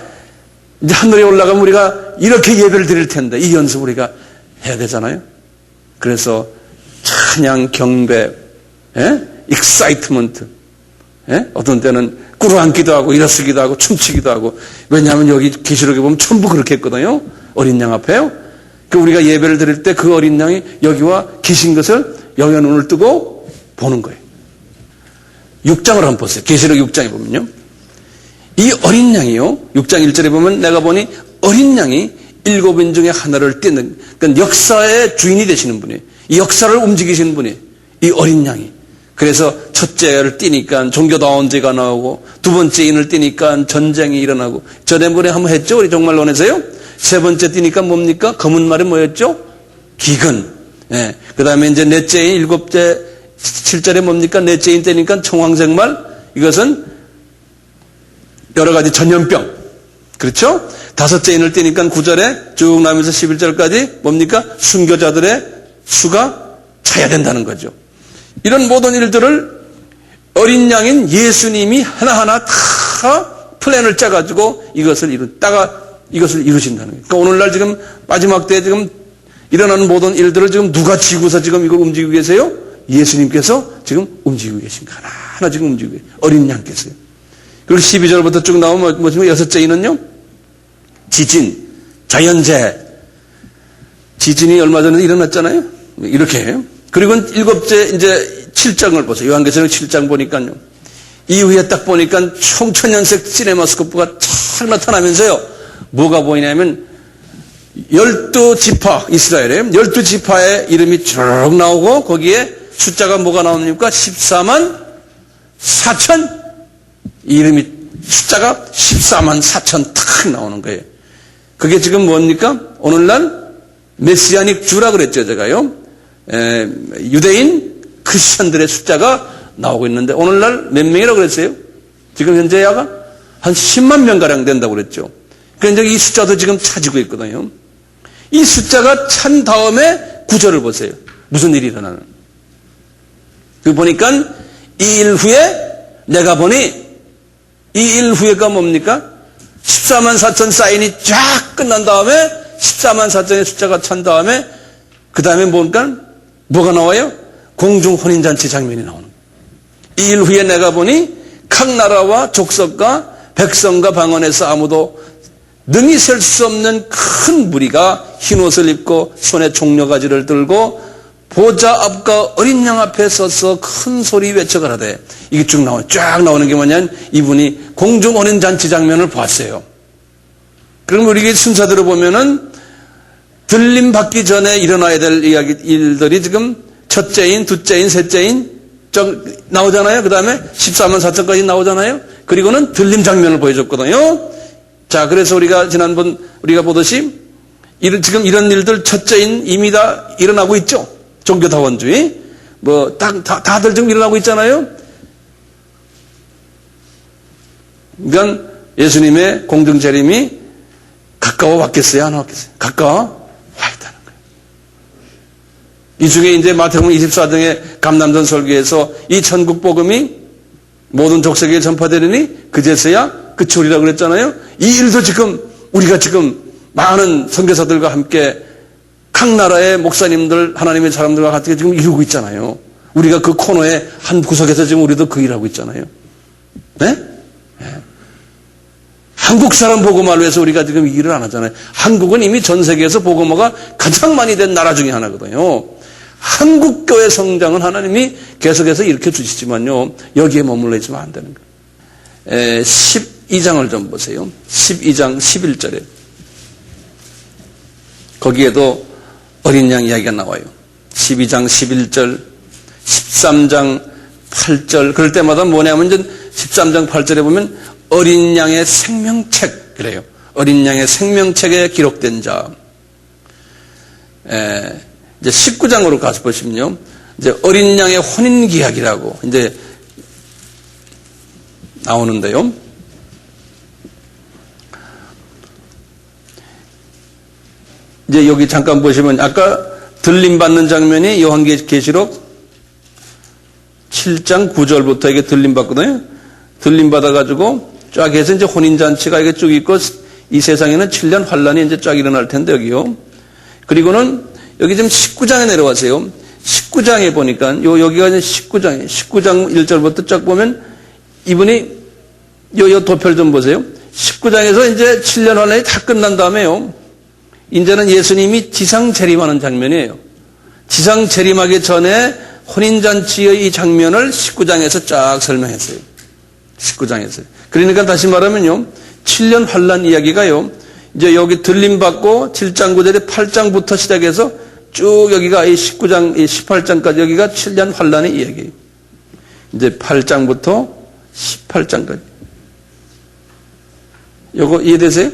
이제 하늘에 올라가면 우리가 이렇게 예배를 드릴 텐데 이 연습 우리가 해야 되잖아요. 그래서 찬양, 경배, 익사이트먼트, 어떤 때는 꿇어앉기도 하고 일어서기도 하고 춤추기도 하고. 왜냐하면 여기 계시록에 보면 전부 그렇게 했거든요. 어린 양 앞에요. 그 우리가 예배를 드릴 때 그 어린 양이 여기와 계신 것을 영의 눈을 뜨고 보는 거예요. 6장을 한번 보세요. 계시록 6장에 보면요, 이 어린 양이요, 6장 1절에 보면 내가 보니 어린 양이 7인 중에 하나를 띠는, 그러니까 역사의 주인이 되시는 분이, 이 역사를 움직이시는 분이 이 어린 양이. 그래서 첫째를 띠니까 종교다원제가 나오고, 두 번째 인을 띠니까 전쟁이 일어나고, 전에번에 한번 했죠, 우리 종말론에서요. 세 번째 띠니까 뭡니까? 검은 말이 뭐였죠? 기근. 예. 그 다음에 이제 넷째인, 일곱째, 7절에 뭡니까? 넷째인 때니까 청황색 말. 이것은 여러 가지 전염병. 그렇죠? 다섯째 인을 띠니까 9절에 쭉 나면서 11절까지 뭡니까? 순교자들의 수가 차야 된다는 거죠. 이런 모든 일들을 어린 양인 예수님이 하나하나 다 플랜을 짜가지고 이것을 이루신다는 거예요. 그러니까 오늘날 지금 마지막 때에 지금 일어나는 모든 일들을 지금 누가 지고서 지금 이걸 움직이고 계세요? 예수님께서 지금 움직이고 계신 거 하나하나 지금 움직이고 계세요. 어린 양께서요. 그리고 12절부터 쭉 나오면 뭐죠? 여섯째 인은요, 지진, 자연재해. 지진이 얼마 전에 일어났잖아요. 이렇게 해요. 그리고 일곱째 이제 7장을 보세요. 요한계시록 7장 보니까요, 이후에 딱 보니까 총천연색 시네마스코프가 쫙 나타나면서요, 뭐가 보이냐면 12지파, 이스라엘의 12지파의 이름이 쭉 나오고 거기에 숫자가 뭐가 나옵니까? 14만 4천, 이름이 숫자가 14만 4천 탁 나오는 거예요. 그게 지금 뭡니까? 오늘날 메시아닉 주라 그랬죠, 제가요. 유대인 크리스천들의 숫자가 나오고 있는데 오늘날 몇 명이라고 그랬어요? 지금 현재야가 한 10만 명가량 된다고 그랬죠. 그러니까 이 숫자도 지금 차지고 있거든요. 이 숫자가 찬 다음에 구절을 보세요. 무슨 일이 일어나는. 그 보니까 이 일 후에 내가 보니 이 일 후에가 뭡니까? 14만 4천 사인이 쫙 끝난 다음에 14만 4천의 숫자가 찬 다음에 그 다음에 보니까 뭐가 나와요? 공중 혼인잔치 장면이 나오는 거예요. 이 일 후에 내가 보니 각 나라와 족속과 백성과 방언에서 아무도 능히 셀 수 없는 큰 무리가 흰옷을 입고 손에 종려가지를 들고 보좌 앞과 어린 양 앞에 서서 큰 소리 외쳐 가라되. 이게 쫙 나오는 게 뭐냐면 이분이 공중 혼인잔치 장면을 보았어요. 그럼 우리 순서대로 보면은 들림 받기 전에 일어나야 될 일들이 지금 첫째인, 둘째인, 셋째인 나오잖아요. 그 다음에 14만 4천까지 나오잖아요. 그리고는 들림 장면을 보여줬거든요. 자, 그래서 우리가 지난번 우리가 보듯이 지금 이런 일들 첫째인 이미 다 일어나고 있죠. 종교다원주의. 다들 지금 일어나고 있잖아요. 그러니까 예수님의 공중재림이 가까워 왔겠어요? 안 왔겠어요? 가까워 와 있다는 거예요. 이 중에 이제 마태복음 24장의 감남전 설교에서 이 천국 복음이 모든 족속에 전파되리니 그제서야 그치우리라고 그랬잖아요. 이 일도 지금 우리가 지금 많은 선교사들과 함께 각 나라의 목사님들, 하나님의 사람들과 같이 지금 이루고 있잖아요. 우리가 그 코너의 한 구석에서 지금 우리도 그 일하고 있잖아요. 네? 네. 한국 사람 복음화로 해서 우리가 지금 일을 안 하잖아요. 한국은 이미 전 세계에서 복음화가 가장 많이 된 나라 중에 하나거든요. 한국 교회 성장은 하나님이 계속해서 일으켜 주시지만요. 여기에 머물러 있으면 안 되는 거예요. 12장을 좀 보세요. 12장 11절에. 거기에도 어린 양 이야기가 나와요. 12장 11절, 13장 8절. 그럴 때마다 뭐냐면 13장 8절에 보면 어린 양의 생명책 그래요. 어린 양의 생명책에 기록된 자. 이제 19장으로 가서 보시면요. 이제 어린 양의 혼인 기약이라고 이제 나오는데요. 이제 여기 잠깐 보시면 아까 들림 받는 장면이 요한계시록 7장 9절부터 이게 들림 받거든요. 들림 받아가지고 쫙 해서 이제 혼인잔치가 이게 쭉 있고 이 세상에는 7년 환란이 이제 쫙 일어날 텐데 여기요. 그리고는 여기 지금 19장에 내려와세요. 19장에 보니까 여기가 이제 19장 1절부터 쫙 보면 이분이 요 도표를 좀 보세요. 19장에서 이제 7년 환란이 다 끝난 다음에요. 이제는 예수님이 지상 재림하는 장면이에요. 지상 재림하기 전에 혼인잔치의 이 장면을 19장에서 쫙 설명했어요. 19장에서. 그러니까 다시 말하면요. 7년 환란 이야기가요. 이제 여기 들림받고 7장 9절에 8장부터 시작해서 쭉 여기가 이 19장, 이 18장까지 여기가 7년 환란의 이야기예요. 이제 8장부터 18장까지. 요거 이해되세요?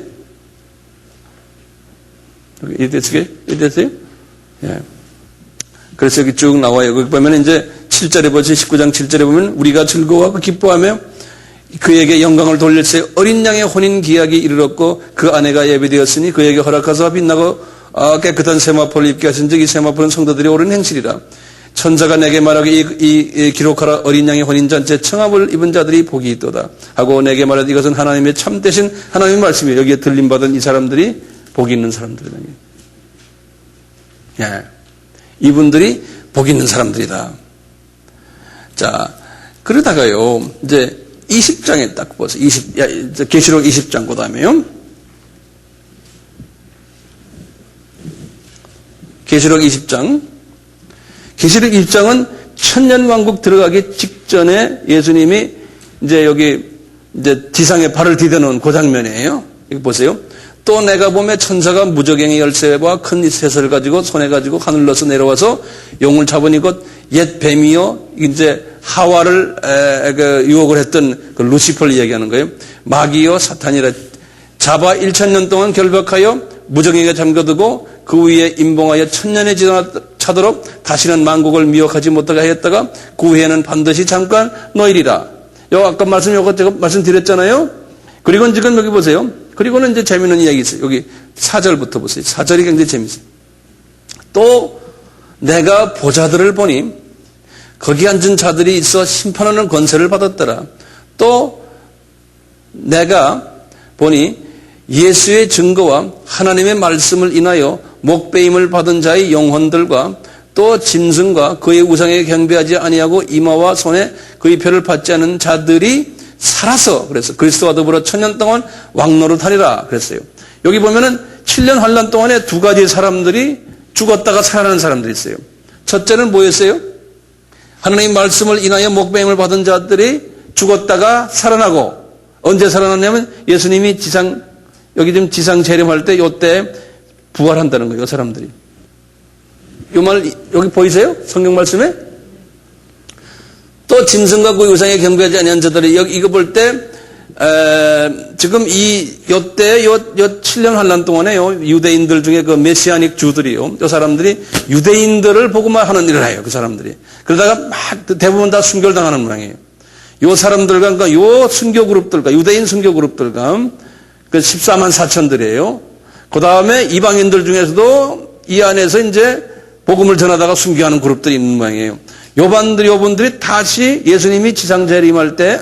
이해되세요? 예. 그래서 여기 쭉 나와요. 거기 보면 이제 7절에 보시 19장 7절에 보면 우리가 즐거워하고 기뻐하며 그에게 영광을 돌릴세 어린 양의 혼인 기약이 이르렀고 그 아내가 예비되었으니 그에게 허락하사 빛나고 깨끗한 세마포를 입게 하신 즉 이 세마포는 성도들이 옳은 행실이라. 천사가 내게 말하기 이 기록하라 어린 양의 혼인잔치에 청함을 입은 자들이 복이 있도다 하고 내게 말하되 이것은 하나님의 참되신 하나님의 말씀이에요. 여기에 들림받은 이 사람들이 복이 있는 사람들이다. 예. 이분들이 복이 있는 사람들이다. 자, 그러다가요, 이제 20장에 딱 보세요. 계시록 20장 그 다음에요. 계시록 20장. 계시록 20장은 천년왕국 들어가기 직전에 예수님이 이제 여기 이제 지상에 발을 디뎌놓은 그 장면이에요. 여기 보세요. 또 내가 보매 천사가 무저갱이 열쇠와 큰 셋을 가지고 손에 가지고 하늘로서 내려와서 용을 잡으니 곧 옛 뱀이요 이제 하와를 유혹을 했던 그 루시퍼를 이야기하는 거예요. 마귀요 사탄이라 잡아 1000년 동안 결박하여 무저갱이가 잠겨두고 그 위에 임봉하여 천년이 지나차도록 다시는 만국을 미혹하지 못하게 하였다가 그 후에는 반드시 잠깐 놓이리라. 요 아까 요거 제가 말씀드렸잖아요. 그리고 지금 여기 보세요. 그리고는 이제 재미있는 이야기 있어요. 여기 4절부터 보세요. 4절이 굉장히 재밌어요. 또 내가 보자들을 보니 거기 앉은 자들이 있어 심판하는 권세를 받았더라. 또 내가 보니 예수의 증거와 하나님의 말씀을 인하여 목배임을 받은 자의 영혼들과 또 짐승과 그의 우상에 경배하지 아니하고 이마와 손에 그의 표를 받지 않은 자들이 살아서, 그래서 그리스도와 더불어 천년 동안 왕노릇하리라 그랬어요. 여기 보면은 7년 환란 동안에 두 가지 사람들이 죽었다가 살아나는 사람들이 있어요. 첫째는 뭐였어요? 하나님의 말씀을 인하여 목배임을 받은 자들이 죽었다가 살아나고, 언제 살아났냐면 예수님이 여기 지금 지상 재림할 때 요때 부활한다는 거예요. 이 사람들이. 이 말 여기 보이세요? 성경 말씀에? 또 짐승과 그 우상에 경배하지 아니한 자들이 여기 이거 볼 때 지금 요때 요 7년 환란 동안에요. 유대인들 중에 그 메시아닉 주들이요. 요 사람들이 유대인들을 보고만 하는 일을 해요. 그 사람들이. 그러다가 막 대부분 다 순교를 당하는 모양이에요. 요 사람들과 그러니까 요 순교 그룹들과 유대인 순교 그룹들과 그 14만 4천들이에요. 그 다음에 이방인들 중에서도 이 안에서 이제 복음을 전하다가 순교하는 그룹들이 있는 모양이에요. 요분들이 다시 예수님이 지상 재림할 때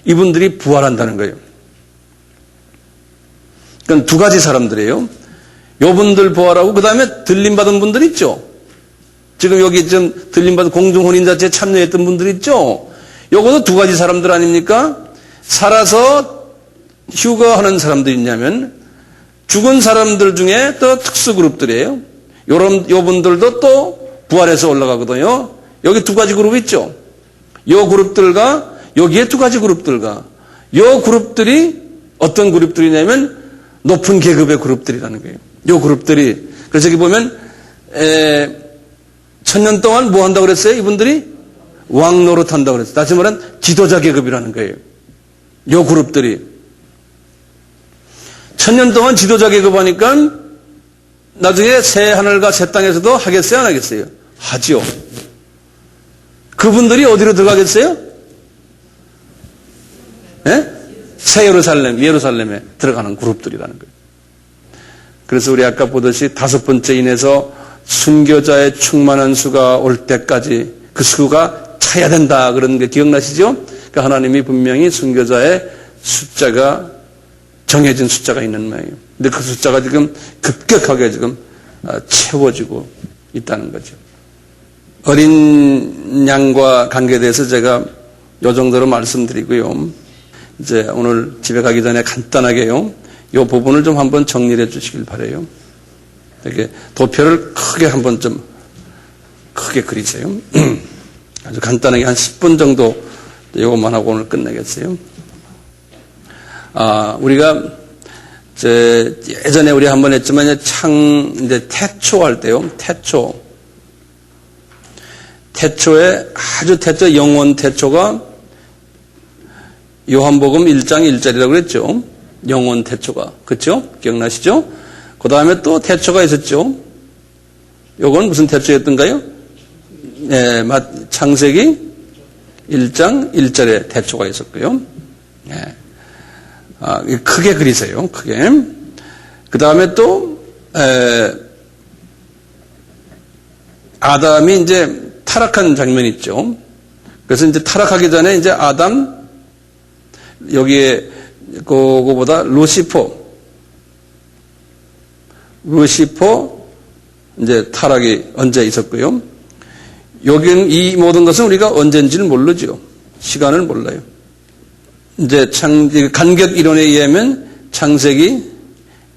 이분들이 부활한다는 거예요. 그러니까 두 가지 사람들이에요. 요분들 부활하고 그 다음에 들림받은 분들 있죠. 지금 여기 좀 들림받은 공중혼인자체에 참여했던 분들 있죠. 요것도 두 가지 사람들 아닙니까? 살아서 휴거하는 사람들이 있냐면 죽은 사람들 중에 또 특수그룹들이에요. 요분들도 또 부활해서 올라가거든요. 여기 두 가지 그룹 있죠. 요 그룹들과 여기에 두 가지 그룹들과 요 그룹들이 어떤 그룹들이냐면 높은 계급의 그룹들이라는 거예요. 요 그룹들이. 그래서 여기 보면 천년 동안 뭐 한다고 그랬어요? 이분들이 왕 노릇한다고 그랬어요. 다시 말하면 지도자 계급이라는 거예요. 요 그룹들이. 천년 동안 지도자 계급하니까 나중에 새 하늘과 새 땅에서도 하겠어요? 안 하겠어요? 하지요. 그분들이 어디로 들어가겠어요? 네? 새 예루살렘에 들어가는 그룹들이라는 거예요. 그래서 우리 아까 보듯이 5번째 인해서 순교자의 충만한 수가 올 때까지 그 수가 차야 된다 그런 게 기억나시죠? 그러니까 하나님이 분명히 순교자의 숫자가 정해진 숫자가 있는 모양이에요. 근데 그 숫자가 지금 급격하게 지금 채워지고 있다는 거죠. 어린 양과 관계에 대해서 제가 요 정도로 말씀드리고요. 이제 오늘 집에 가기 전에 간단하게요. 요 부분을 좀 한번 정리를 해 주시길 바라요. 이렇게 도표를 크게 한번 좀 크게 그리세요. 아주 간단하게 한 10분 정도 요것만 하고 오늘 끝내겠어요. 우리가 예전에 우리 한번 했지만 이제 태초할 때요. 태초에 아주 영원 태초가 요한복음 1장 1절이라고 그랬죠. 영원 태초가. 그렇죠? 기억나시죠? 그 다음에 또 태초가 있었죠. 요건 무슨 태초였던가요? 네, 창세기 1장 1절에 태초가 있었고요. 네. 크게 그리세요. 크게. 그 다음에 또 아담이 이제 타락한 장면이 있죠. 그래서 이제 타락하기 전에 이제 아담 여기에 그거보다 루시퍼 이제 타락이 언제 있었고요. 여기는 이 모든 것은 우리가 언제인지는 모르죠. 시간을 몰라요. 이제 간격 이론에 의하면 창세기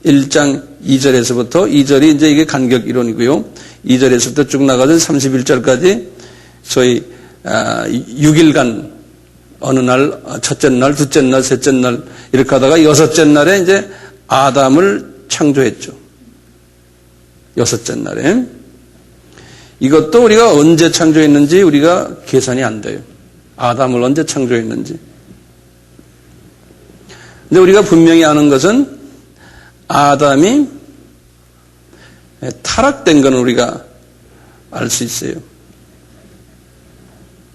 1장 2절에서부터 2절이 이제 이게 간격 이론이고요. 2절에서부터 쭉 나가서 31절까지 소위 6일간 어느 날 첫째 날, 둘째 날, 셋째 날 이렇게 하다가 여섯째 날에 이제 아담을 창조했죠. 여섯째 날에. 이것도 우리가 언제 창조했는지 우리가 계산이 안 돼요. 아담을 언제 창조했는지. 근데 우리가 분명히 아는 것은 아담이 타락된 건 우리가 알 수 있어요.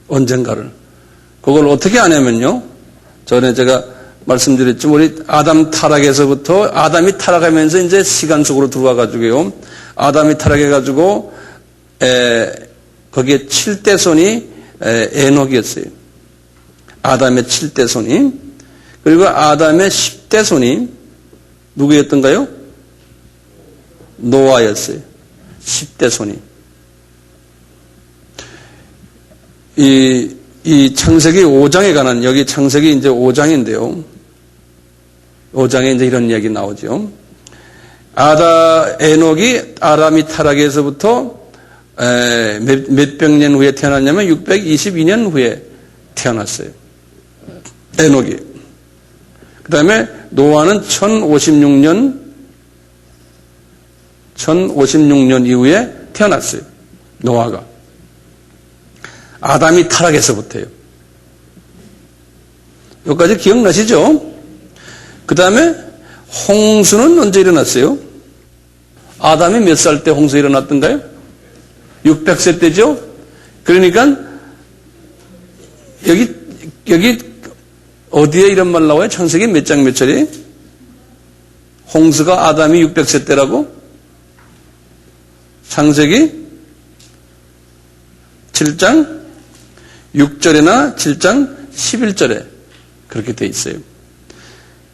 언젠가를. 그걸 어떻게 아냐면요. 전에 제가 말씀드렸지만 우리 아담 타락에서부터 아담이 타락하면서 이제 시간 속으로 들어와 가지고요. 아담이 타락해가지고 거기에 7대 손이 에녹이었어요. 아담의 7대 손이. 그리고 아담의 10대 손이 누구였던가요? 노아였어요. 10대 손이. 이 창세기 5장에 관한, 여기 창세기 이제 5장인데요. 5장에 이제 이런 이야기 나오죠. 에녹이 아담이 타락에서부터 몇백 년 후에 태어났냐면 622년 후에 태어났어요. 에녹이. 그 다음에 노아는 1056년 이후에 태어났어요. 노아가. 아담이 타락에서부터요. 여기까지 기억나시죠? 그 다음에 홍수는 언제 일어났어요? 아담이 몇 살 때 홍수 일어났던가요? 600세 때죠? 그러니까 여기 어디에 이런 말 나와요? 창세기 몇 장 몇 절이? 홍수가 아담이 600세 때라고? 창세기 7장 6절이나 7장 11절에 그렇게 돼 있어요.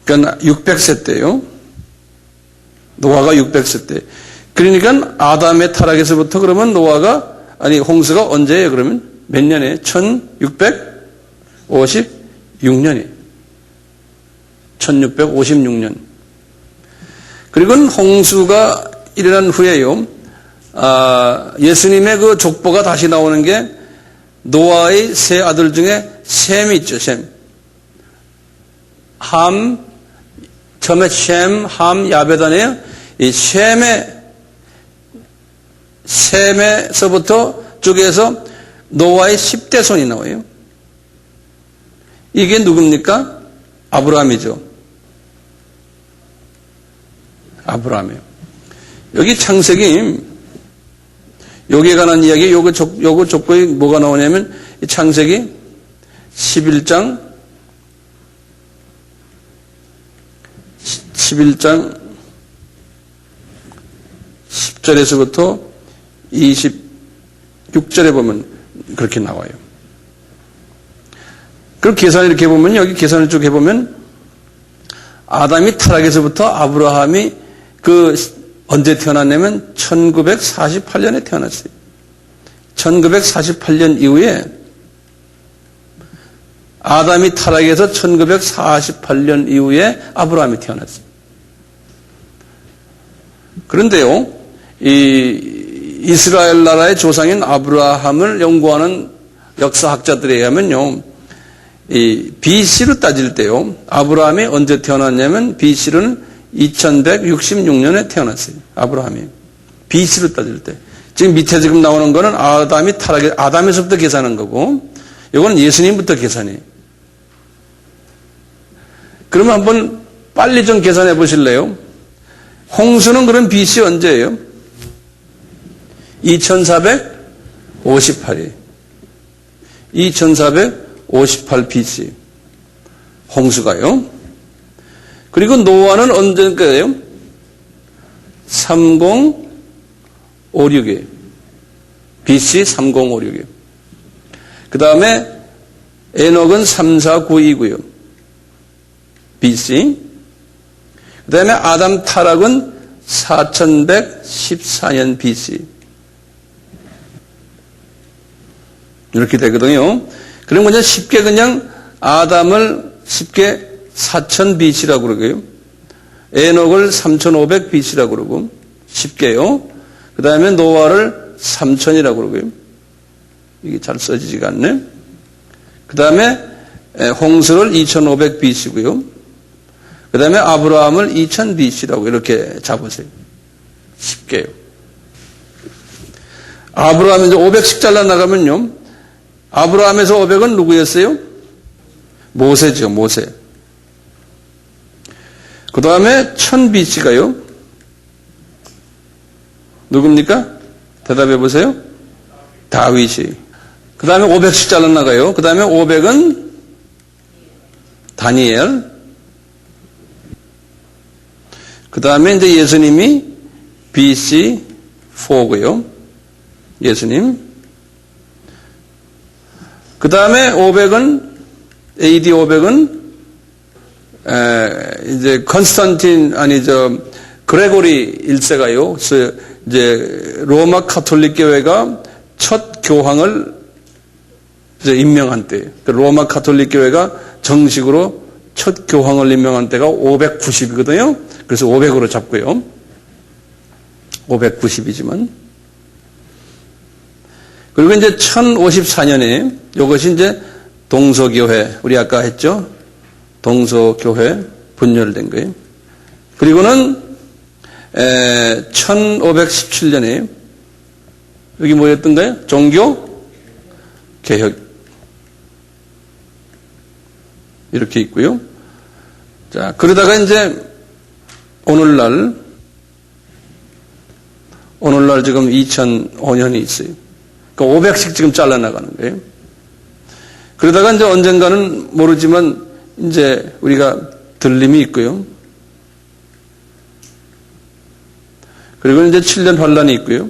그러니까 600세 때요. 노아가 600세 때. 그러니까 아담의 타락에서부터 그러면 홍수가 언제예요? 그러면 몇 년에? 1656년이에요. 1656년. 그리고 홍수가 일어난 후에요. 예수님의 그 족보가 다시 나오는 게 노아의 세 아들 중에 셈이 있죠. 셈. 처음에 셈, 함, 야베다네요. 이 셈에서부터 쪽에서 노아의 10대 손이 나와요. 이게 누굽니까? 아브라함이죠. 아브라함이에요. 여기 창세기 여기에 관한 이야기, 요거 족보에 뭐가 나오냐면 창세기 11장 10절에서부터 26절에 보면 그렇게 나와요. 그럼 계산을 이렇게 보면 여기 계산을 쭉 해보면 아담이 타락에서부터 아브라함이 언제 태어났냐면 1948년에 태어났어요. 1948년 이후에 아담이 타락해서 1948년 이후에 아브라함이 태어났어요. 그런데요, 이 이스라엘 나라의 조상인 아브라함을 연구하는 역사학자들에 의하면요, 이 BC로 따질 때요, 아브라함이 언제 태어났냐면 BC로는 2166년에 태어났어요. 아브라함이. BC로 따질 때. 지금 밑에 지금 나오는 거는 아담에서부터 계산한 거고, 이건 예수님부터 계산해요. 그러면 한번 빨리 좀 계산해 보실래요? 홍수는 그럼 BC 언제예요? 2458이에요. 2458 BC. 홍수가요. 그리고 노아는 언제일까요? 3056이에요. BC 3056이에요. 그 다음에 에녹은 3492고요. BC. 그 다음에 아담 타락은 4114년 BC. 이렇게 되거든요. 그럼 그냥 쉽게 아담을 쉽게 4000 BC라고 그러고요. 에녹을 3500 BC라고 그러고 쉽게요. 그 다음에 노아를 3000이라고 그러고요. 이게 잘 써지지가 않네. 그 다음에 홍수를 2500 BC고요. 그 다음에 아브라함을 2000 BC라고 이렇게 잡으세요. 쉽게요. 아브라함이 이제 500씩 잘라나가면요. 아브라함에서 500은 누구였어요? 모세죠, 모세. 그 다음에 1000 BC가요. 누굽니까? 대답해 보세요. 다윗이. 그 다음에 500씩 잘라나가요. 그 다음에 500은 다니엘. 그 다음에 이제 예수님이 BC4고요. 예수님. 그 다음에 500은, AD 500은, 이제 컨스탄틴, 그레고리 1세가요. 이제 로마 가톨릭 교회가 첫 교황을 이제 임명한 때, 로마 가톨릭 교회가 정식으로 첫 교황을 임명한 때가 590이거든요. 그래서 500으로 잡고요. 590이지만. 그리고 이제 1054년에 이것이 이제 동서교회, 우리 아까 했죠? 동서교회 분열된 거예요. 그리고는 1517년에 여기 뭐였던가요? 종교 개혁 이렇게 있고요. 자, 그러다가 이제 오늘날 지금 2005년이 있어요. 그러니까 500씩 지금 잘라나가는 거예요. 그러다가 이제 언젠가는 모르지만 이제 우리가 들림이 있고요. 그리고 이제 7년 환란이 있고요.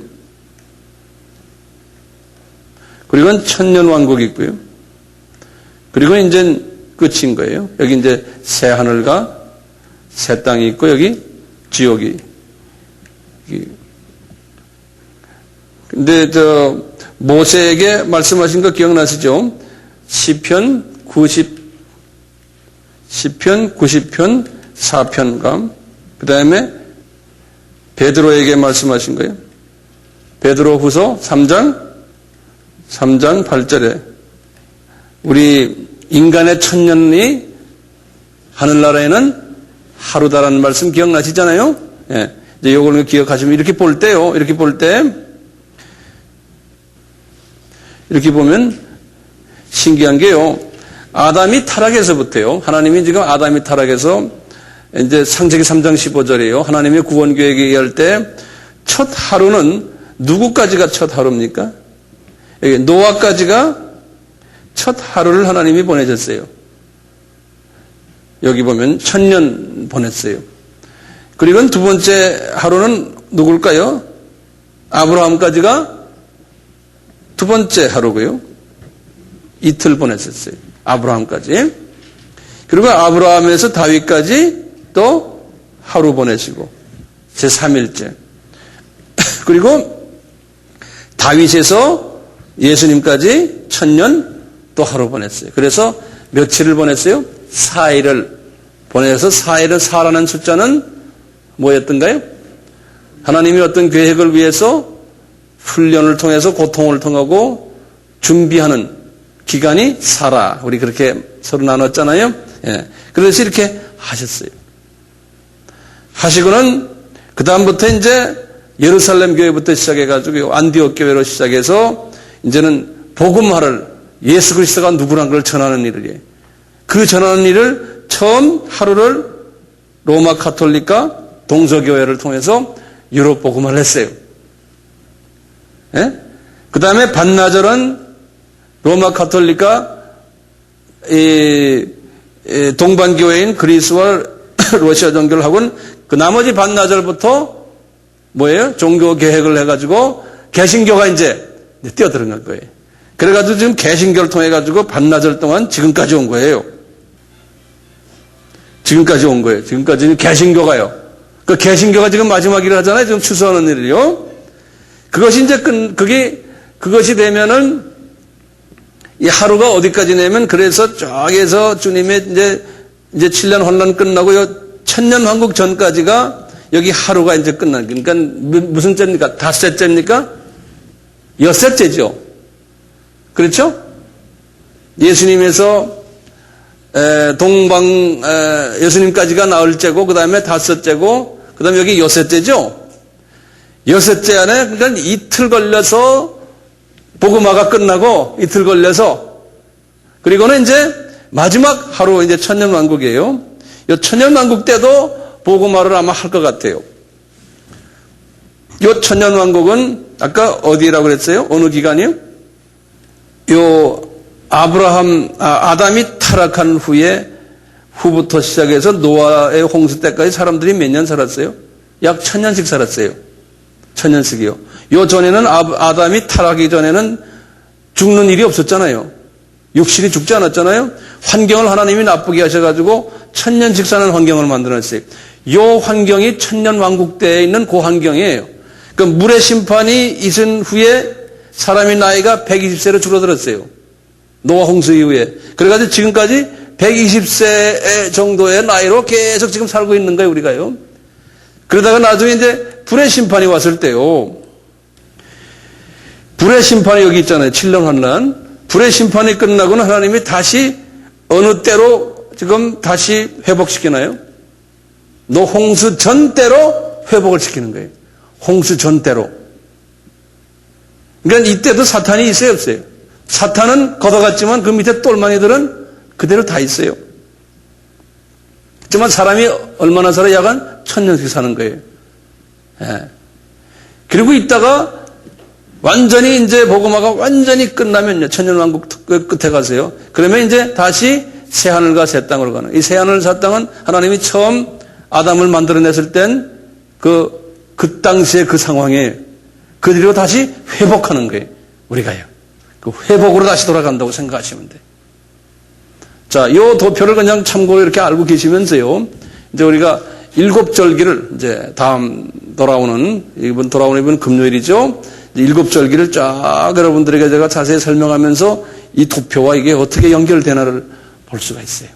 그리고 천년 왕국이 있고요. 그리고 이제 끝인 거예요. 여기 이제 새 하늘과 새 땅이 있고 여기 지옥이. 근데 모세에게 말씀하신 거 기억나시죠? 시편 90편 4편과 그 다음에 베드로에게 말씀하신 거예요. 베드로 후서 3장 8절에 우리 인간의 천년이 하늘나라에는 하루다라는 말씀 기억나시잖아요? 예. 이제 요걸 기억하시면 이렇게 볼 때 이렇게 보면 신기한 게요. 아담이 타락해서부터요. 하나님이 지금 아담이 타락해서 이제 창세기 3장 15절이에요. 하나님의 구원 계획에 의할 때 첫 하루는 누구까지가 첫 하루입니까? 여기 노아까지가 첫 하루를 하나님이 보내셨어요. 여기 보면 1000년 보냈어요. 그리고 두 번째 하루는 누굴까요? 아브라함까지가 두 번째 하루고요. 이틀 보냈었어요. 아브라함까지. 그리고 아브라함에서 다윗까지 또 하루 보내시고 제3일째. 그리고 다윗에서 예수님까지 1000년 또 하루 보냈어요. 그래서 며칠을 보냈어요? 4일을 보내서 4일을 4라는 숫자는 뭐였던가요? 하나님이 어떤 계획을 위해서 훈련을 통해서 고통을 통하고 준비하는 기간이 4라. 우리 그렇게 서로 나눴잖아요. 예. 그래서 이렇게 하셨어요. 하시고는 그 다음부터 이제 예루살렘 교회부터 시작해가지고 안디옥 교회로 시작해서 이제는 복음화를 예수 그리스도가 누구란 걸 전하는 일을 해요. 그 전하는 일을 처음 하루를 로마 가톨릭과 동서교회를 통해서 유럽 복음화를 했어요. 예? 그 다음에 반나절은 로마 가톨릭과 동반교회인 그리스와 러시아 종교를 하고는 그 나머지 반나절부터 뭐예요? 종교 계획을 해가지고 개신교가 이제 뛰어들어간 거예요. 그래가지고 지금 개신교를 통해가지고 반나절 동안 지금까지 온 거예요. 지금까지는 개신교가요. 그 개신교가 지금 마지막 일을 하잖아요. 지금 추수하는 일이요. 그것이 이제 그것이 되면은 이 하루가 어디까지 내면 그래서 저기에서 주님의 이제 7년 혼란 끝나고요. 1000년 왕국 전까지가 여기 하루가 이제 끝나는 그러니까 무슨 째입니까? 닷새째입니까? 엿새째죠. 그렇죠? 예수님에서 예수님까지가 나흘째고 그 다음에 다섯째고 그 다음에 여기 엿새째죠. 엿새째 안에 그러니까 이틀 걸려서 복음화가 끝나고 이틀 걸려서 그리고는 이제 마지막 하루 이제 천년왕국이에요. 이 천년왕국 때도 복음화를 아마 할 것 같아요. 요 천년왕국은 아까 어디라고 그랬어요? 어느 기간이요? 요 아담이 타락한 후부터 시작해서 노아의 홍수 때까지 사람들이 몇 년 살았어요? 약 1000년씩 살았어요. 1000년씩이요. 요 전에는 아담이 타락하기 전에는 죽는 일이 없었잖아요. 육신이 죽지 않았잖아요. 환경을 하나님이 나쁘게 하셔가지고 1000년씩 사는 환경을 만들어냈어요. 요 환경이 천년왕국 때에 있는 그 환경이에요. 그 물의 심판이 있은 후에 사람의 나이가 120세로 줄어들었어요. 노아 홍수 이후에. 그래가지고 지금까지 120세 정도의 나이로 계속 지금 살고 있는 거예요, 우리가요. 그러다가 나중에 이제 불의 심판이 왔을 때요. 불의 심판이 여기 있잖아요. 7년 환란. 불의 심판이 끝나고는 하나님이 다시 어느 때로 지금 다시 회복시키나요? 노 홍수 전 때로 회복을 시키는 거예요. 홍수 전 때로. 그러니까 이때도 사탄이 있어요, 없어요? 사탄은 걷어갔지만 그 밑에 똘망이들은 그대로 다 있어요. 하지만 사람이 얼마나 살아야 약 1000년씩 사는 거예요. 예. 그리고 있다가 완전히 이제 복음화가 완전히 끝나면요. 천년왕국 끝에 가세요. 그러면 이제 다시 새하늘과 새 땅으로 가는. 이 새하늘 새 땅은 하나님이 처음 아담을 만들어냈을 땐 그 당시의 그 상황에 그대로 다시 회복하는 거예요. 우리가요. 그 회복으로 다시 돌아간다고 생각하시면 돼요. 자, 요 도표를 그냥 참고로 이렇게 알고 계시면서요. 이제 우리가 7절기를 이제 다음 이번 금요일이죠. 7절기를 쫙 여러분들에게 제가 자세히 설명하면서 이 도표와 이게 어떻게 연결되나를 볼 수가 있어요.